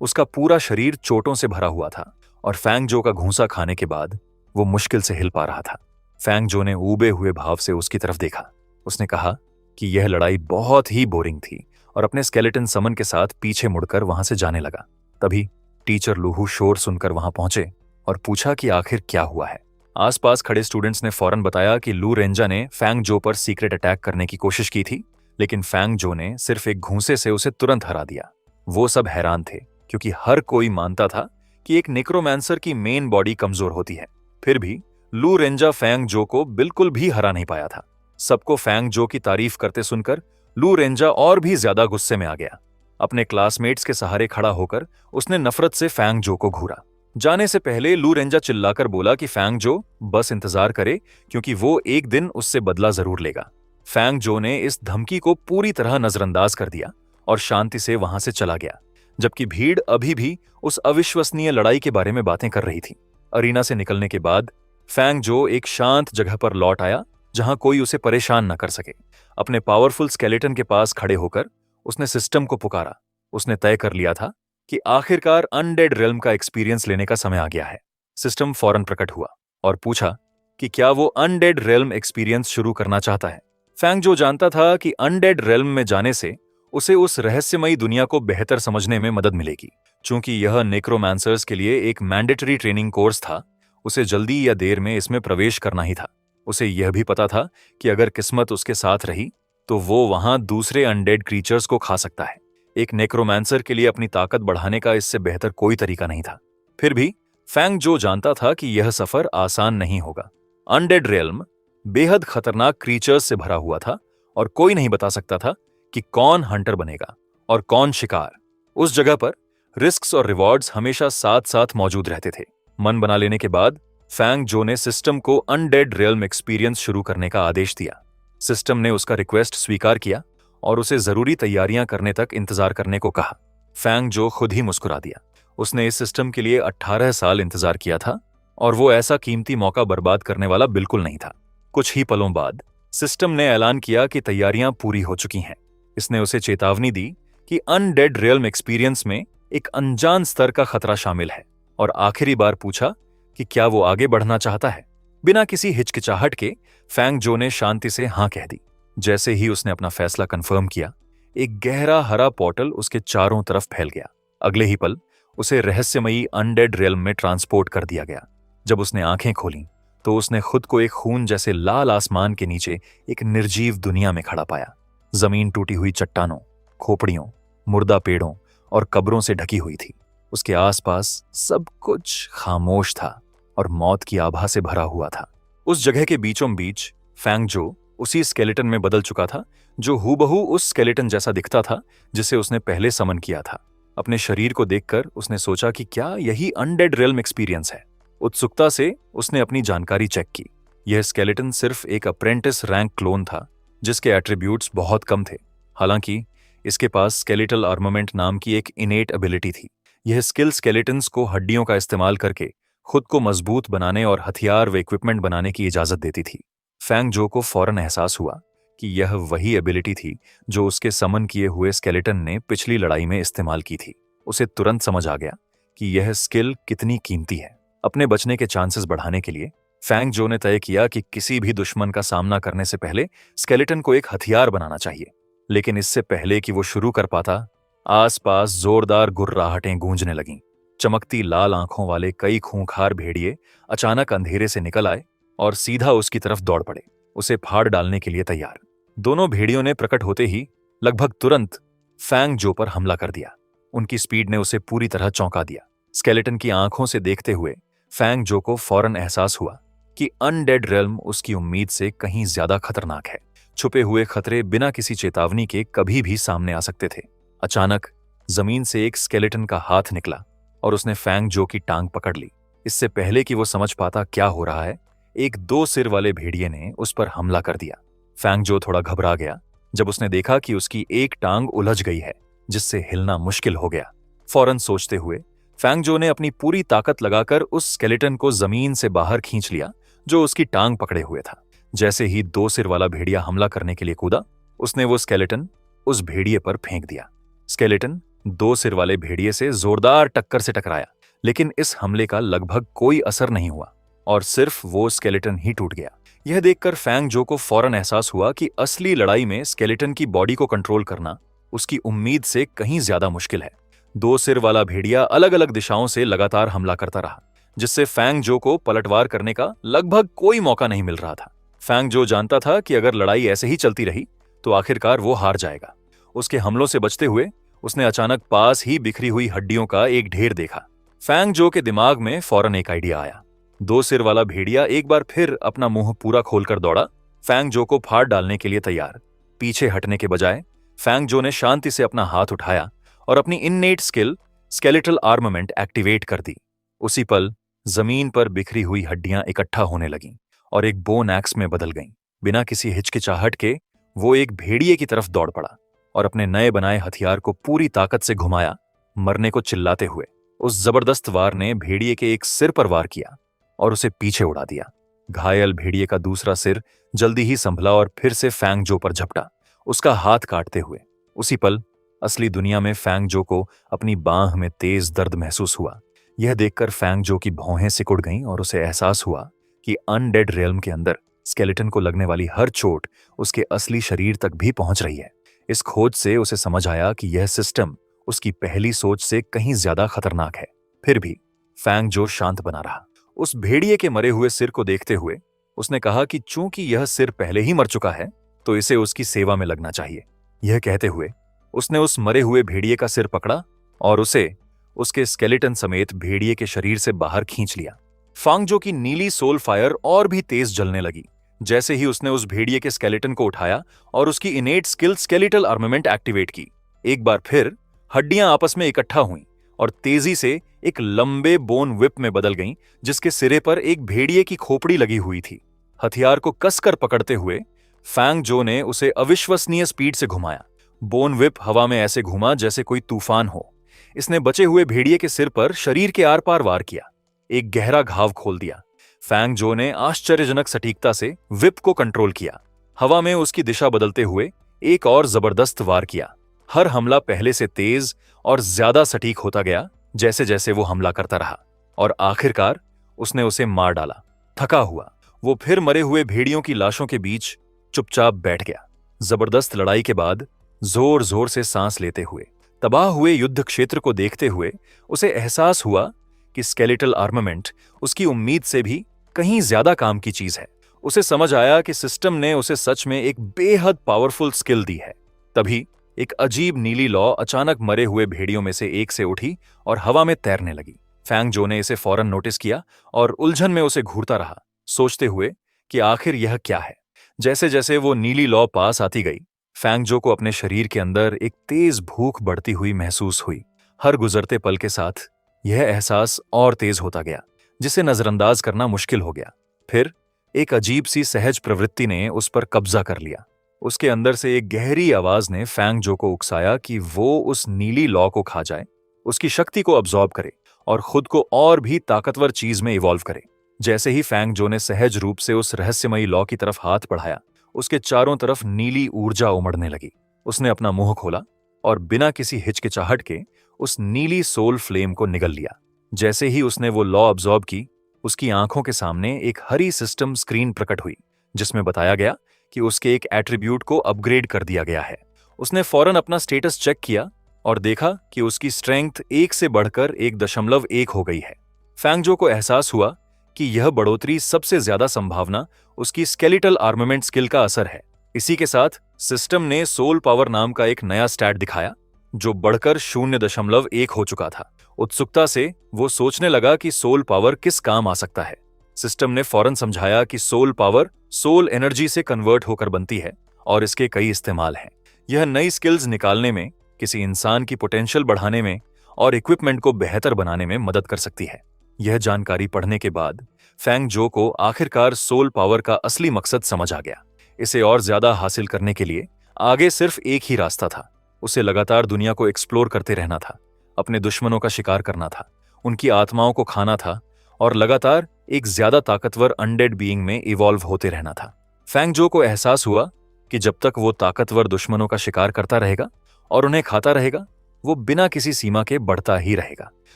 उसका पूरा शरीर चोटों से भरा हुआ था और फैंग जो का घूंसा खाने के बाद वो मुश्किल से हिल पा रहा था। फैंग जो ने ऊबे हुए भाव से उसकी तरफ देखा। उसने कहा कि यह लड़ाई बहुत ही बोरिंग थी और अपने स्केलेटन समन के साथ पीछे मुड़कर वहां से जाने लगा। तभी टीचर लूहू शोर सुनकर वहां पहुंचे और पूछा कि आखिर क्या हुआ है। आसपास खड़े स्टूडेंट्स ने फौरन बताया कि लू रेंजा ने फैंग जो पर सीक्रेट अटैक करने की कोशिश की थी, लेकिन फैंग जो ने सिर्फ एक घूंसे से उसे तुरंत हरा दिया। वो सब हैरान थे क्योंकि हर कोई मानता था कि एक नेक्रोमांसर की मेन बॉडी कमजोर होती है। फिर भी लू रेंजा फैंग जो को बिल्कुल भी हरा नहीं पाया था। सबको फैंग जो की तारीफ करते सुनकर लू रेंजा और भी ज्यादा गुस्से में आ गया। अपने क्लासमेट्स के सहारे खड़ा होकर उसने नफरत से फैंग जो को घूरा। जाने से पहले लू रेंजा चिल्लाकर बोला कि फैंग जो बस इंतजार करे, क्योंकि वो एक दिन उससे बदला जरूर लेगा। फैंग जो ने इस धमकी को पूरी तरह नजरअंदाज कर दिया और शांति से वहां से चला गया, जबकि भीड़ अभी भी उस अविश्वसनीय लड़ाई के बारे में बातें कर रही थी। अरीना से निकलने के बाद फैंग जो एक शांत जगह पर लौट आया जहां कोई उसे परेशान न कर सके। अपने पावरफुल स्केलेटन के पास खड़े होकर उसने सिस्टम को पुकारा। उसने तय कर लिया था कि आखिरकार अनडेड रेल्म का एक्सपीरियंस लेने का समय आ गया है। सिस्टम फौरन प्रकट हुआ और पूछा कि क्या वो अनडेड रेल्म एक्सपीरियंस शुरू करना चाहता है। फैंग जो जानता था कि अनडेड रेल्म में जाने से उसे उस रहस्यमयी दुनिया को बेहतर समझने में मदद मिलेगी। चूंकि यह नेक्रोमांसर्स के लिए एक मैंडेटरी ट्रेनिंग कोर्स था, उसे जल्दी या देर में इसमें प्रवेश करना ही था। उसे यह भी पता था कि अगर किस्मत उसके साथ रही तो वो वहां दूसरे अनडेड क्रीचर्स को खा सकता है। एक नेक्रोमांसर के लिए अपनी ताकत बढ़ाने का इससे बेहतर कोई तरीका नहीं था। फिर भी फैंग जो जानता था कि यह सफर आसान नहीं होगा। अनडेड रियल्म बेहद खतरनाक क्रीचर्स से भरा हुआ था और कोई नहीं बता सकता था कि कौन हंटर बनेगा और कौन शिकार। उस जगह पर रिस्क्स और रिवॉर्ड्स हमेशा साथ साथ मौजूद रहते थे। मन बना लेने के बाद फैंग जो ने सिस्टम को अनडेड रियल्म एक्सपीरियंस शुरू करने का आदेश दिया। सिस्टम ने उसका रिक्वेस्ट स्वीकार किया और उसे जरूरी तैयारियां करने तक इंतजार करने को कहा। फैंग जो खुद ही मुस्कुरा दिया। उसने इस सिस्टम के लिए 18 साल इंतजार किया था और वो ऐसा कीमती मौका बर्बाद करने वाला बिल्कुल नहीं था। कुछ ही पलों बाद सिस्टम ने ऐलान किया कि तैयारियां पूरी हो चुकी हैं। इसने उसे चेतावनी दी कि अनडेड रियल्म एक्सपीरियंस में एक अनजान स्तर का खतरा शामिल है और आखिरी बार पूछा कि क्या वो आगे बढ़ना चाहता है। बिना किसी हिचकिचाहट के फैंग जो ने शांति से हां कह दी। जैसे ही उसने अपना फैसला कंफर्म किया, एक गहरा हरा पोर्टल उसके चारों तरफ फैल गया। अगले ही पल उसे रहस्यमयी अनडेड रियल्म में ट्रांसपोर्ट कर दिया गया। जब उसने आंखें खोलीं तो उसने खुद को एक खून जैसे लाल आसमान के नीचे एक निर्जीव दुनिया में खड़ा पाया। जमीन टूटी हुई चट्टानों, खोपड़ियों, मुर्दा पेड़ों और कब्रों से ढकी हुई थी। उसके आसपास सब कुछ खामोश था और मौत की आभा से भरा हुआ था। उस जगह के बीचों बीच फैंग जो उसी स्केलेटन में बदल चुका था जो हूबहू उस स्केलेटन जैसा दिखता था जिसे उसने पहले समन किया था। अपने शरीर को देखकर उसने सोचा कि क्या यही अनडेड रियल्म एक्सपीरियंस है। उत्सुकता से उसने अपनी जानकारी चेक की। यह स्केलेटन सिर्फ एक अप्रेंटिस रैंक क्लोन था जिसके एट्रीब्यूट्स बहुत कम थे। हालांकि इसके पास स्केलेटल आर्मामेंट नाम की एक इनेट एबिलिटी थी। यह स्किल स्केलेटन्स को हड्डियों का इस्तेमाल करके खुद को मजबूत बनाने और हथियार व इक्विपमेंट बनाने की इजाजत देती थी। फैंग जो को फौरन एहसास हुआ कि यह वही एबिलिटी थी जो उसके समन किए हुए स्केलेटन ने पिछली लड़ाई में इस्तेमाल की थी। उसे तुरंत समझ आ गया कि यह स्किल कितनी कीमती है। अपने बचने के चांसेस बढ़ाने के लिए फैंग जो ने तय किया कि किसी भी दुश्मन का सामना करने से पहले स्केलेटन को एक हथियार बनाना चाहिए। लेकिन इससे पहले कि वो शुरू कर पाता, आसपास जोरदार गुर्राहटें गूंजने लगीं। चमकती लाल आंखों वाले कई खूंखार भेड़िए अचानक अंधेरे से निकल आए और सीधा उसकी तरफ दौड़ पड़े, उसे फाड़ डालने के लिए तैयार। दोनों भेड़ियों ने प्रकट होते ही लगभग तुरंत फैंग जो पर हमला कर दिया। उनकी स्पीड ने उसे पूरी तरह चौंका दिया। स्केलेटन की आंखों से देखते हुए फैंग जो को फौरन एहसास हुआ कि अनडेड रियल्म उसकी उम्मीद से कहीं ज्यादा खतरनाक है। छुपे हुए खतरे बिना किसी चेतावनी के कभी भी सामने आ सकते थे। अचानक जमीन से एक स्केलेटन का हाथ निकला और उसने फैंग जो की टांग पकड़ ली। इससे पहले कि वो समझ पाता क्या हो रहा है, एक 2 सिर वाले भेड़िए ने उस पर हमला कर दिया। फैंग जो थोड़ा घबरा गया जब उसने देखा कि उसकी एक टांग उलझ गई है, जिससे हिलना मुश्किल हो गया। फौरन सोचते हुए फैंग जो ने अपनी पूरी ताकत लगाकर उस स्केलेटन को जमीन से बाहर खींच लिया जो उसकी टांग पकड़े हुए था। जैसे ही 2 सिर वाला भेड़िया हमला करने के लिए कूदा, उसने वो स्केलेटन उस भेड़िए पर फेंक दिया। स्केलेटन 2 सिर वाले भेड़िए से जोरदार टक्कर से टकराया, लेकिन इस हमले का लगभग कोई असर नहीं हुआ और सिर्फ वो स्केलेटन ही टूट गया। यह देखकर फैंग जो को फौरन एहसास हुआ कि असली लड़ाई में स्केलेटन की बॉडी को कंट्रोल करना उसकी उम्मीद से कहीं ज्यादा मुश्किल है। 2 सिर वाला भेड़िया अलग अलग दिशाओं से लगातार हमला करता रहा, जिससे फैंग जो को पलटवार करने का लगभग कोई मौका नहीं मिल रहा था। फैंग जो जानता था कि अगर लड़ाई ऐसे ही चलती रही तो आखिरकार वो हार जाएगा। उसके हमलों से बचते हुए उसने अचानक पास ही बिखरी हुई हड्डियों का एक ढेर देखा। फैंग जो के दिमाग में फौरन एक आइडिया आया। 2 सिर वाला भेड़िया एक बार फिर अपना मुंह पूरा खोलकर दौड़ा, फैंग जो को फाड़ डालने के लिए तैयार। पीछे हटने के बजाय फैंग जो ने शांति से अपना हाथ उठाया और अपनी innate skill skeletal armament activate कर दी। उसी पल जमीन पर बिखरी हुई हड्डियां इकट्ठा होने लगीं और एक बोन एक्स में बदल गईं। बिना किसी हिचकिचाहट के वो एक भेड़िए की तरफ दौड़ पड़ा और अपने नए बनाए हथियार को पूरी ताकत से घुमाया, मरने को चिल्लाते हुए। उस जबरदस्त वार ने भेड़िए के एक सिर पर वार किया और उसे पीछे उड़ा दिया। घायल भेड़िए का दूसरा सिर जल्दी ही संभला और फिर से फैंग जो पर झपटा, उसका हाथ काटते हुए। उसी पल असली दुनिया में फैंग जो को अपनी बांह में तेज दर्द महसूस हुआ। यह देखकर फैंग जो की भौहें सिकुड़ गईं और उसे एहसास हुआ कि अनडेड रियल्म के अंदर स्केलेटन को लगने वाली हर चोट उसके असली शरीर तक भी पहुंच रही है। इस खोज से उसे समझ आया कि यह सिस्टम उसकी पहली सोच से कहीं ज्यादा खतरनाक है। फिर भी फैंग जो शांत बना रहा। उस भेड़िए के मरे हुए सिर को देखते हुए उसने कहा कि चूंकि यह सिर पहले ही मर चुका है तो इसे उसकी सेवा में लगना चाहिए। यह कहते हुए उसने उस मरे हुए भेड़िए का सिर पकड़ा और उसे उसके स्केलेटन समेत भेड़िए के शरीर से बाहर खींच लिया। फांगजो की नीली सोल फायर और भी तेज जलने लगी जैसे ही उसने उस भेड़िए के स्केलेटन को उठाया और उसकी इनेट स्किल स्केलेटल आर्मामेंट एक्टिवेट की। एक बार फिर हड्डियां आपस में इकट्ठा हुईं और तेजी से एक लंबे बोन व्हिप में बदल गईं जिसके सिरे पर एक भेड़िए की खोपड़ी लगी हुई थी। हथियार को कसकर पकड़ते हुए फांगजो ने उसे अविश्वसनीय स्पीड से घुमाया। बोन व्हिप हवा में ऐसे घूमा जैसे कोई तूफान हो। इसने बचे हुए भेड़िए के सिर पर शरीर के आर पार वार किया, एक गहरा घाव खोल दिया। फांगजो ने आश्चर्यजनक सटीकता से व्हिप को कंट्रोल किया। हवा में उसकी दिशा बदलते हुए एक और जबरदस्त वार किया। हर हमला पहले से तेज और ज्यादा सटीक होता गया जैसे जैसे वो हमला करता रहा और आखिरकार उसने उसे मार डाला। थका हुआ वो फिर मरे हुए भेड़ियों की लाशों के बीच चुपचाप बैठ गया। जबरदस्त लड़ाई के बाद जोर जोर से सांस लेते हुए तबाह हुए युद्ध क्षेत्र को देखते हुए उसे एहसास हुआ कि स्केलेटल आर्मामेंट उसकी उम्मीद से भी कहीं ज्यादा काम की चीज है। उसे समझ आया कि सिस्टम ने उसे सच में एक बेहद पावरफुल स्किल दी है। तभी एक अजीब नीली लौ अचानक मरे हुए भेड़ियों में से एक से उठी और हवा में तैरने लगी। फांगजो ने इसे फौरन नोटिस किया और उलझन में उसे घूरता रहा, सोचते हुए कि आखिर यह क्या है। जैसे जैसे वो नीली लौ पास आती गई, फांगजो को अपने शरीर के अंदर एक तेज भूख बढ़ती हुई महसूस हुई। हर गुजरते पल के साथ यह एहसास और तेज होता गया, जिसे नजरअंदाज करना मुश्किल हो गया। फिर एक अजीब सी सहज प्रवृत्ति ने उस पर कब्जा कर लिया। उसके अंदर से एक गहरी आवाज ने फांगजो को उकसाया कि वो उस नीली लॉ को खा जाए, उसकी शक्ति को अब्सॉर्ब करे और खुद को और भी ताकतवर चीज में इवॉल्व करे। जैसे ही फांगजो ने सहज रूप से उस रहस्यमयी लॉ की तरफ हाथ बढ़ाया, उसके चारों तरफ नीली ऊर्जा उमड़ने लगी। उसने अपना मुंह खोला और बिना किसी हिचकिचाहट के उस नीली सोल फ्लेम को निगल लिया। जैसे ही उसने वो लॉ अब्सॉर्ब की, उसकी आंखों के सामने एक हरी सिस्टम स्क्रीन प्रकट हुई जिसमें बताया गया कि उसके एक एट्रीब्यूट को अपग्रेड कर दिया गया है। उसने फौरन अपना स्टेटस चेक किया और देखा कि उसकी स्ट्रेंथ 1 से बढ़कर 1.1 हो गई है। फांगजो को एहसास हुआ कि यह बढ़ोतरी सबसे ज्यादा संभावना उसकी स्केलेटल आर्मामेंट स्किल का असर है। इसी के साथ सिस्टम ने सोल पावर नाम का एक नया स्टैट दिखाया जो बढ़कर 0.1 हो चुका था। उत्सुकता से वो सोचने लगा कि सोल पावर किस काम आ सकता है। सिस्टम ने फौरन समझाया कि सोल पावर सोल एनर्जी से कन्वर्ट होकर बनती है और इसके कई इस्तेमाल हैं। यह नई स्किल्स निकालने में, किसी इंसान की पोटेंशियल बढ़ाने में और इक्विपमेंट को बेहतर बनाने में मदद कर सकती है। यह जानकारी पढ़ने के बाद फांगजो को आखिरकार सोल पावर का असली मकसद समझ आ गया। इसे और ज्यादा हासिल करने के लिए आगे सिर्फ एक ही रास्ता था। उसे लगातार दुनिया को एक्सप्लोर करते रहना था, अपने दुश्मनों का शिकार करना था, उनकी आत्माओं को खाना था और लगातार एक ज्यादा ताकतवर अनडेड बीइंग में इवॉल्व होते रहना था। फांगजो को एहसास हुआ कि जब तक वो ताकतवर दुश्मनों का शिकार करता रहेगा और उन्हें खाता रहेगा, वो बिना किसी सीमा के बढ़ता ही रहेगा।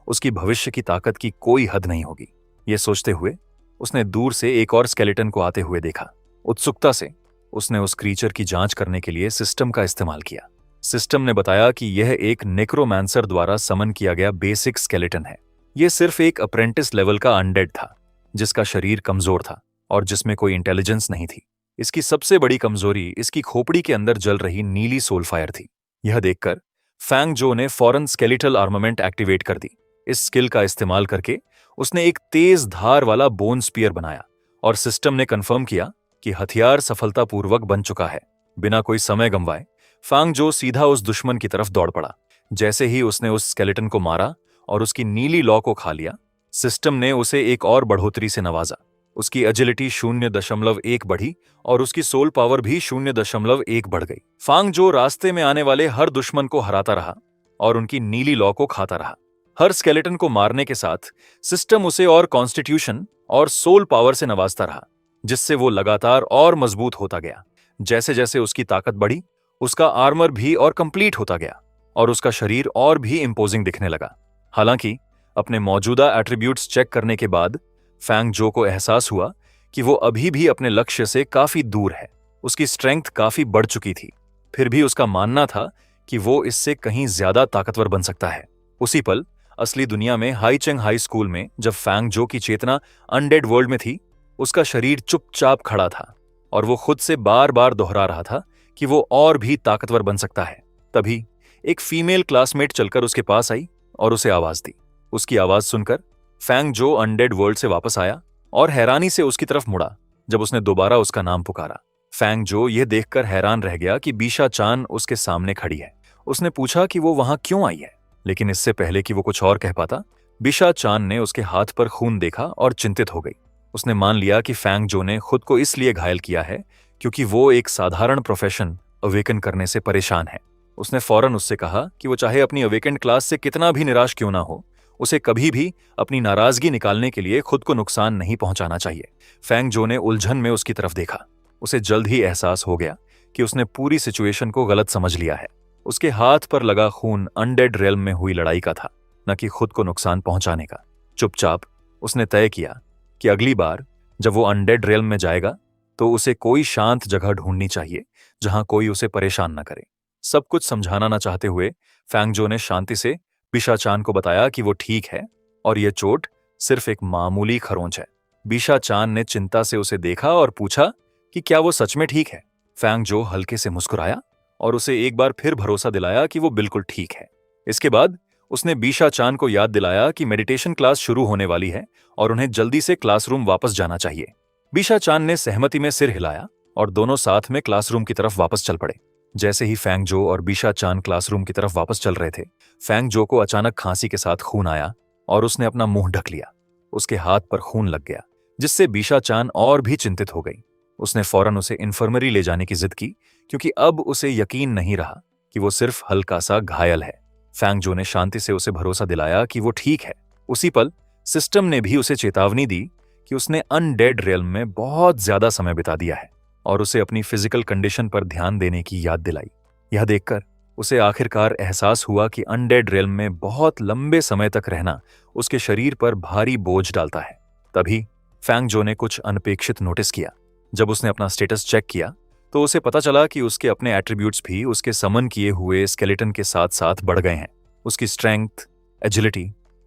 उसकी भविष्य की ताकत की कोई हद नहीं होगी। ये सोचते हुए उसने दूर से एक और स्केलेटन को आते हुए देखा। उत्सुकता से उसने उस क्रीचर की जांच करने के लिए सिस्टम का इस्तेमाल किया। सिस्टम ने बताया कि यह एक नेक्रोमांसर द्वारा समन किया गया बेसिक स्केलेटन है। यह सिर्फ एक अप्रेंटिस लेवल का अनडेड था जिसका शरीर कमजोर था और जिसमें कोई इंटेलिजेंस नहीं थी। इसकी सबसे बड़ी कमजोरी इसकी खोपड़ी के अंदर जल रही नीली सोल फायर थी। यह देखकर फांगजो ने फौरन स्केलेटल आर्मामेंट एक्टिवेट कर दी। इस स्किल का इस्तेमाल करके उसने एक तेज धार वाला बोन स्पीयर बनाया और सिस्टम ने कंफर्म किया कि हथियार सफलतापूर्वक बन चुका है। बिना कोई समय गंवाए फांगजो सीधा उस दुश्मन की तरफ दौड़ पड़ा। जैसे ही उसने उस स्केलेटन को मारा और उसकी नीली लॉ को खा लिया, सिस्टम ने उसे एक और बढ़ोतरी से नवाजा। उसकी एजिलिटी 0.1 बढ़ी और उसकी सोल पावर भी 0.1 बढ़ गई। फांगजो रास्ते में आने वाले हर दुश्मन को हराता रहा और उनकी नीली लॉ को खाता रहा। हर स्केलेटन को मारने के साथ सिस्टम उसे और कॉन्स्टिट्यूशन और सोल पावर से नवाजता रहा, जिससे वो लगातार और मजबूत होता गया। जैसे जैसे उसकी ताकत बढ़ी, उसका आर्मर भी और कंप्लीट होता गया और उसका शरीर और भी इंपोजिंग दिखने लगा। हालांकि अपने मौजूदा एट्रीब्यूट्स चेक करने के बाद फांगजो को एहसास हुआ कि वो अभी भी अपने लक्ष्य से काफी दूर है। उसकी स्ट्रेंथ काफी बढ़ चुकी थी, फिर भी उसका मानना था कि वो इससे कहीं ज्यादा ताकतवर बन सकता है। उसी पल असली दुनिया में हाईचेंग हाई स्कूल में जब फांगजो की चेतना अनडेड वर्ल्ड में थी, उसका शरीर चुपचाप खड़ा था और वो खुद से बार बार दोहरा रहा था कि वो और भी ताकतवर बन सकता है। तभी एक फीमेल क्लासमेट चलकर उसके पास आई और उसे आवाज दी। उसकी आवाज सुनकर फैंग जो अनडेड वर्ल्ड से वापस आया और हैरानी से उसकी तरफ मुड़ा जब उसने दोबारा उसका नाम पुकारा। फैंग जो यह देखकर हैरान रह गया कि बीशा चान उसके सामने खड़ी है। उसने पूछा कि वो वहां क्यों आई है, लेकिन इससे पहले कि वो कुछ और कह पाता, बीशा चान ने उसके हाथ पर खून देखा और चिंतित हो गई। उसने मान लिया कि फैंग जो ने खुद को इसलिए घायल किया है क्योंकि वो एक साधारण प्रोफेशन अवेकन करने से परेशान है। उसने फौरन उससे कहा कि वो चाहे अपनी अवेकेंड क्लास से कितना भी निराश क्यों ना हो, उसे कभी भी अपनी नाराजगी निकालने के लिए खुद को नुकसान नहीं पहुंचाना चाहिए। फैंग जो ने उलझन में उसकी तरफ देखा। उसे जल्द ही एहसास हो गया कि उसने पूरी सिचुएशन को गलत समझ लिया है। उसके हाथ पर लगा खून अनडेड रेल्म में हुई लड़ाई का था, न कि खुद को नुकसान पहुंचाने का। चुपचाप उसने तय किया कि अगली बार जब वो अनडेड रेल्म में जाएगा तो उसे कोई शांत जगह ढूंढनी चाहिए जहां कोई उसे परेशान न करे। सब कुछ समझाना न चाहते हुए फैंग जो ने शांति से बीशा चान को बताया कि वो ठीक है और यह चोट सिर्फ एक मामूली खरोंच है। बीशा चान ने चिंता से उसे देखा और पूछा कि क्या वो सच में ठीक है। फैंग जो हल्के से मुस्कुराया और उसे एक बार फिर भरोसा दिलाया कि वो बिल्कुल ठीक है। इसके बाद उसने बीशा चान को याद दिलाया कि मेडिटेशन क्लास शुरू होने वाली है और उन्हें जल्दी से क्लासरूम वापस जाना चाहिए। बीशा चान ने सहमति में सिर हिलाया और दोनों साथ में क्लासरूम की तरफ वापस चल पड़े। जैसे ही फैंग जो और बीशा चान क्लासरूम की तरफ वापस चल रहे थे, फैंग जो को अचानक खांसी के साथ खून आया और उसने अपना मुंह ढक लिया। उसके हाथ पर खून लग गया, जिससे बीशा चान और भी चिंतित हो गई। उसने फौरन उसे इन्फर्मरी ले जाने की जिद की क्योंकि अब उसे यकीन नहीं रहा कि वो सिर्फ हल्का सा घायल है। फैंग जो ने शांति से उसे भरोसा दिलाया कि वो ठीक है। उसी पल सिस्टम ने भी उसे चेतावनी दी कि उसने अनडेड रेल्म में बहुत ज्यादा समय बिता दिया है और उसे अपनी फिजिकल कंडीशन पर ध्यान देने की याद दिलाई। यह देखकर उसे आखिरकार एहसास हुआ कि अनडेड रेल्म में बहुत लंबे समय तक रहना उसके शरीर पर भारी बोझ डालता है। तभी फैंग जो ने कुछ अनपेक्षित नोटिस किया। जब उसने अपना स्टेटस चेक किया तो उसे पता चला कि उसके अपने एट्रीब्यूट्स भी उसके समन किए हुए स्केलेटन के साथ साथ बढ़ गए हैं। उसकी स्ट्रेंथ, एजिलिटी,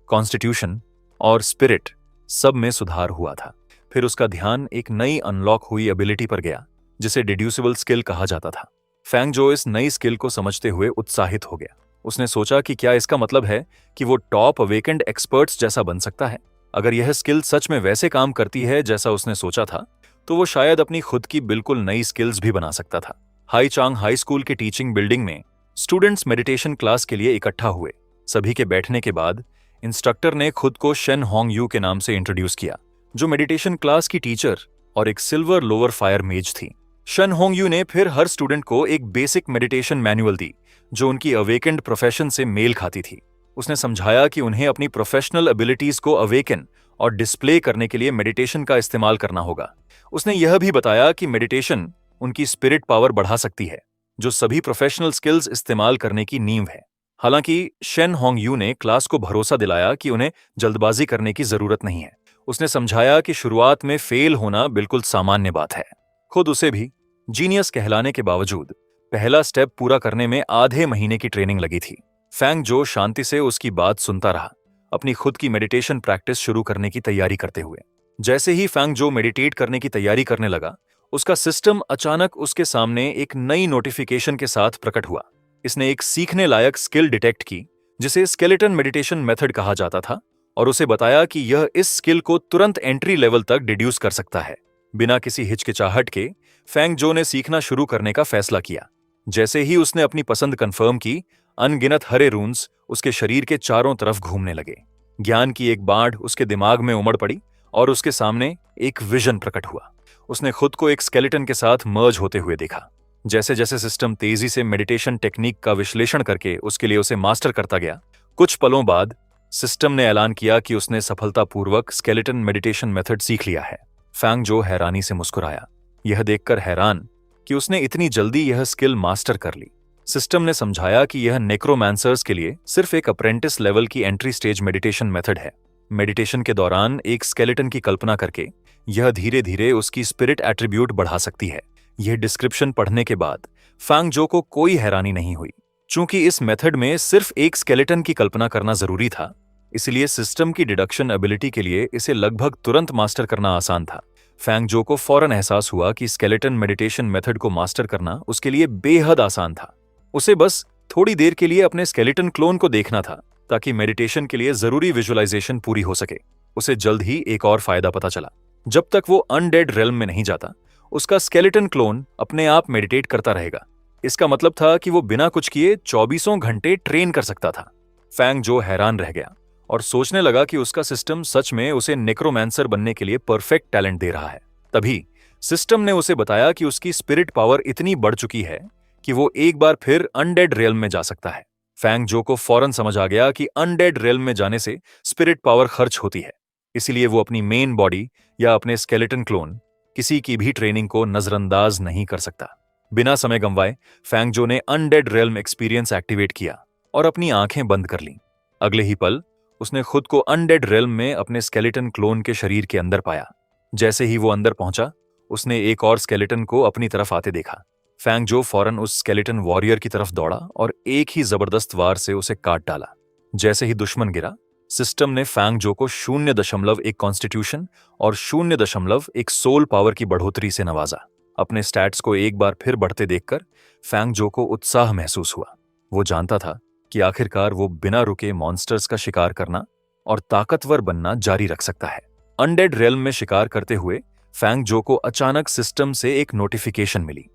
कॉन्स्टिट्यूशन और स्पिरिट सब में सुधार हुआ था। फिर उसका ध्यान एक नई अनलॉक हुई एबिलिटी पर गया जिसे डिड्यूसिबल स्किल कहा जाता था। फैंग जो इस नई स्किल को समझते हुए उत्साहित हो गया। उसने सोचा कि क्या इसका मतलब है कि वो टॉप अवेकेंड एक्सपर्ट्स जैसा बन सकता है। अगर यह स्किल सच में वैसे काम करती है जैसा उसने सोचा था तो वो शायद अपनी खुद की बिल्कुल नई स्किल्स भी बना सकता था। हाई चांग हाई स्कूल की टीचिंग बिल्डिंग में स्टूडेंट्स मेडिटेशन क्लास के लिए इकट्ठा हुए। सभी के बैठने के बाद इंस्ट्रक्टर ने खुद को शेन होंग यू के नाम से इंट्रोड्यूस किया, जो मेडिटेशन क्लास की टीचर और एक सिल्वर लोअर फायर मेज थी। शेन होंग यू ने फिर हर स्टूडेंट को एक बेसिक मेडिटेशन मैनुअल दी जो उनकी अवेकेंड प्रोफेशन से मेल खाती थी। उसने समझाया कि उन्हें अपनी प्रोफेशनल एबिलिटीज को अवेकन और डिस्प्ले करने के लिए मेडिटेशन का इस्तेमाल करना होगा। उसने यह भी बताया कि मेडिटेशन उनकी स्पिरिट पावर बढ़ा सकती है, जो सभी प्रोफेशनल स्किल्स इस्तेमाल करने की नींव है। हालांकि शेन होंग यू ने क्लास को भरोसा दिलाया कि उन्हें जल्दबाजी करने की जरूरत नहीं है। उसने समझाया कि शुरुआत में फेल होना बिल्कुल सामान्य बात है। खुद उसे भी जीनियस कहलाने के बावजूद पहला स्टेप पूरा करने में आधे महीने की ट्रेनिंग लगी थी। फैंग जो शांति से उसकी बात सुनता रहा, अपनी खुद की मेडिटेशन प्रैक्टिस शुरू करने की तैयारी करते हुए। जैसे ही फैंग जो मेडिटेट करने की तैयारी करने लगा, उसका सिस्टम अचानक उसके सामने एक नई नोटिफिकेशन के साथ प्रकट हुआ। इसने एक सीखने लायक स्किल डिटेक्ट की जिसे स्केलेटन मेडिटेशन मेथड कहा जाता था और उसे बताया कि यह इस स्किल को तुरंत एंट्री लेवल तक डिड्यूस कर सकता है। बिना किसी हिचकिचाहट के फैंग जो ने सीखना शुरू करने का फैसला किया। जैसे ही उसने अपनी पसंद कंफर्म की, अनगिनत हरे रून्स उसके शरीर के चारों तरफ घूमने लगे। ज्ञान की एक बाढ़ उसके दिमाग में उमड़ पड़ी और उसके सामने एक विजन प्रकट हुआ। उसने खुद को एक स्केलेटन के साथ मर्ज होते हुए देखा। जैसे जैसे सिस्टम तेजी से मेडिटेशन टेक्निक का विश्लेषण करके उसके लिए उसे मास्टर करता गया, कुछ पलों बाद सिस्टम ने ऐलान किया कि उसने सफलतापूर्वक स्केलेटन मेडिटेशन मेथड सीख लिया है। फैंग जो हैरानी से मुस्कुराया, यह देखकर हैरान कि उसने इतनी जल्दी यह स्किल मास्टर कर ली। सिस्टम ने समझाया कि यह नेक्रोमैंसर्स के लिए सिर्फ एक अप्रेंटिस लेवल की एंट्री स्टेज मेडिटेशन मेथड है। मेडिटेशन के दौरान एक स्केलेटन की कल्पना करके यह धीरे धीरे उसकी स्पिरिट एट्रीब्यूट बढ़ा सकती है। यह डिस्क्रिप्शन पढ़ने के बाद फैंग जो को कोई हैरानी नहीं हुई। चूंकि इस मेथड में सिर्फ एक स्केलेटन की कल्पना करना जरूरी था, इसलिए सिस्टम की डिडक्शन एबिलिटी के लिए इसे लगभग तुरंत मास्टर करना आसान था। फैंग जो को फौरन एहसास हुआ कि स्केलेटन मेडिटेशन मेथड को मास्टर करना उसके लिए बेहद आसान था। उसे बस थोड़ी देर के लिए अपने स्केलेटन क्लोन को देखना था ताकि मेडिटेशन के लिए जरूरी विजुअलाइजेशन पूरी हो सके। उसे जल्द ही एक और फायदा पता चला। जब तक वो अनडेड रेल्म में नहीं जाता, उसका स्केलेटन क्लोन अपने आप मेडिटेट करता रहेगा। इसका मतलब था कि वो बिना कुछ किए 24 घंटे ट्रेन कर सकता था। फैंग जो हैरान रह गया और सोचने लगा कि उसका सिस्टम सच में उसे नेक्रोमैंसर बनने के लिए परफेक्ट टैलेंट दे रहा है। तभी सिस्टम ने उसे बताया कि उसकी स्पिरिट पावर इतनी बढ़ चुकी है कि वो एक बार फिर अनडेड रेल्म में जा सकता है। फैंग जो को फौरन समझ आ गया कि अनडेड रेल्म में जाने से स्पिरिट पावर खर्च होती है, इसीलिए वो अपनी मेन बॉडी या अपने स्केलेटन क्लोन किसी की भी ट्रेनिंग को नजरअंदाज नहीं कर सकता। बिना समय गंवाए फैंग जो ने अनडेड रेल्म एक्सपीरियंस एक्टिवेट किया और अपनी आंखें बंद कर लीं। अगले ही पल उसने खुद को अनडेड रेल्म में अपने स्केलेटन क्लोन के शरीर के अंदर पाया। जैसे ही वो अंदर पहुंचा, उसने एक और स्केलेटन को अपनी तरफ आते देखा। फैंग जो फौरन उस स्केलेटन वॉरियर की तरफ दौड़ा और एक ही जबरदस्त वार से उसे काट डाला। जैसे ही दुश्मन गिरा, सिस्टम ने फैंग जो को 0.1 कॉन्स्टिट्यूशन और 0.1 सोल पावर की बढ़ोतरी से नवाजा। अपने स्टैट्स को एक बार फिर बढ़ते देखकर फैंग जो को उत्साह महसूस हुआ। वो जानता था कि आखिरकार वो बिना रुके मॉन्स्टर्स का शिकार करना और ताकतवर बनना जारी रख सकता है। अनडेड रेल्म में शिकार करते हुए फैंग जो को अचानक सिस्टम से एक नोटिफिकेशन मिली।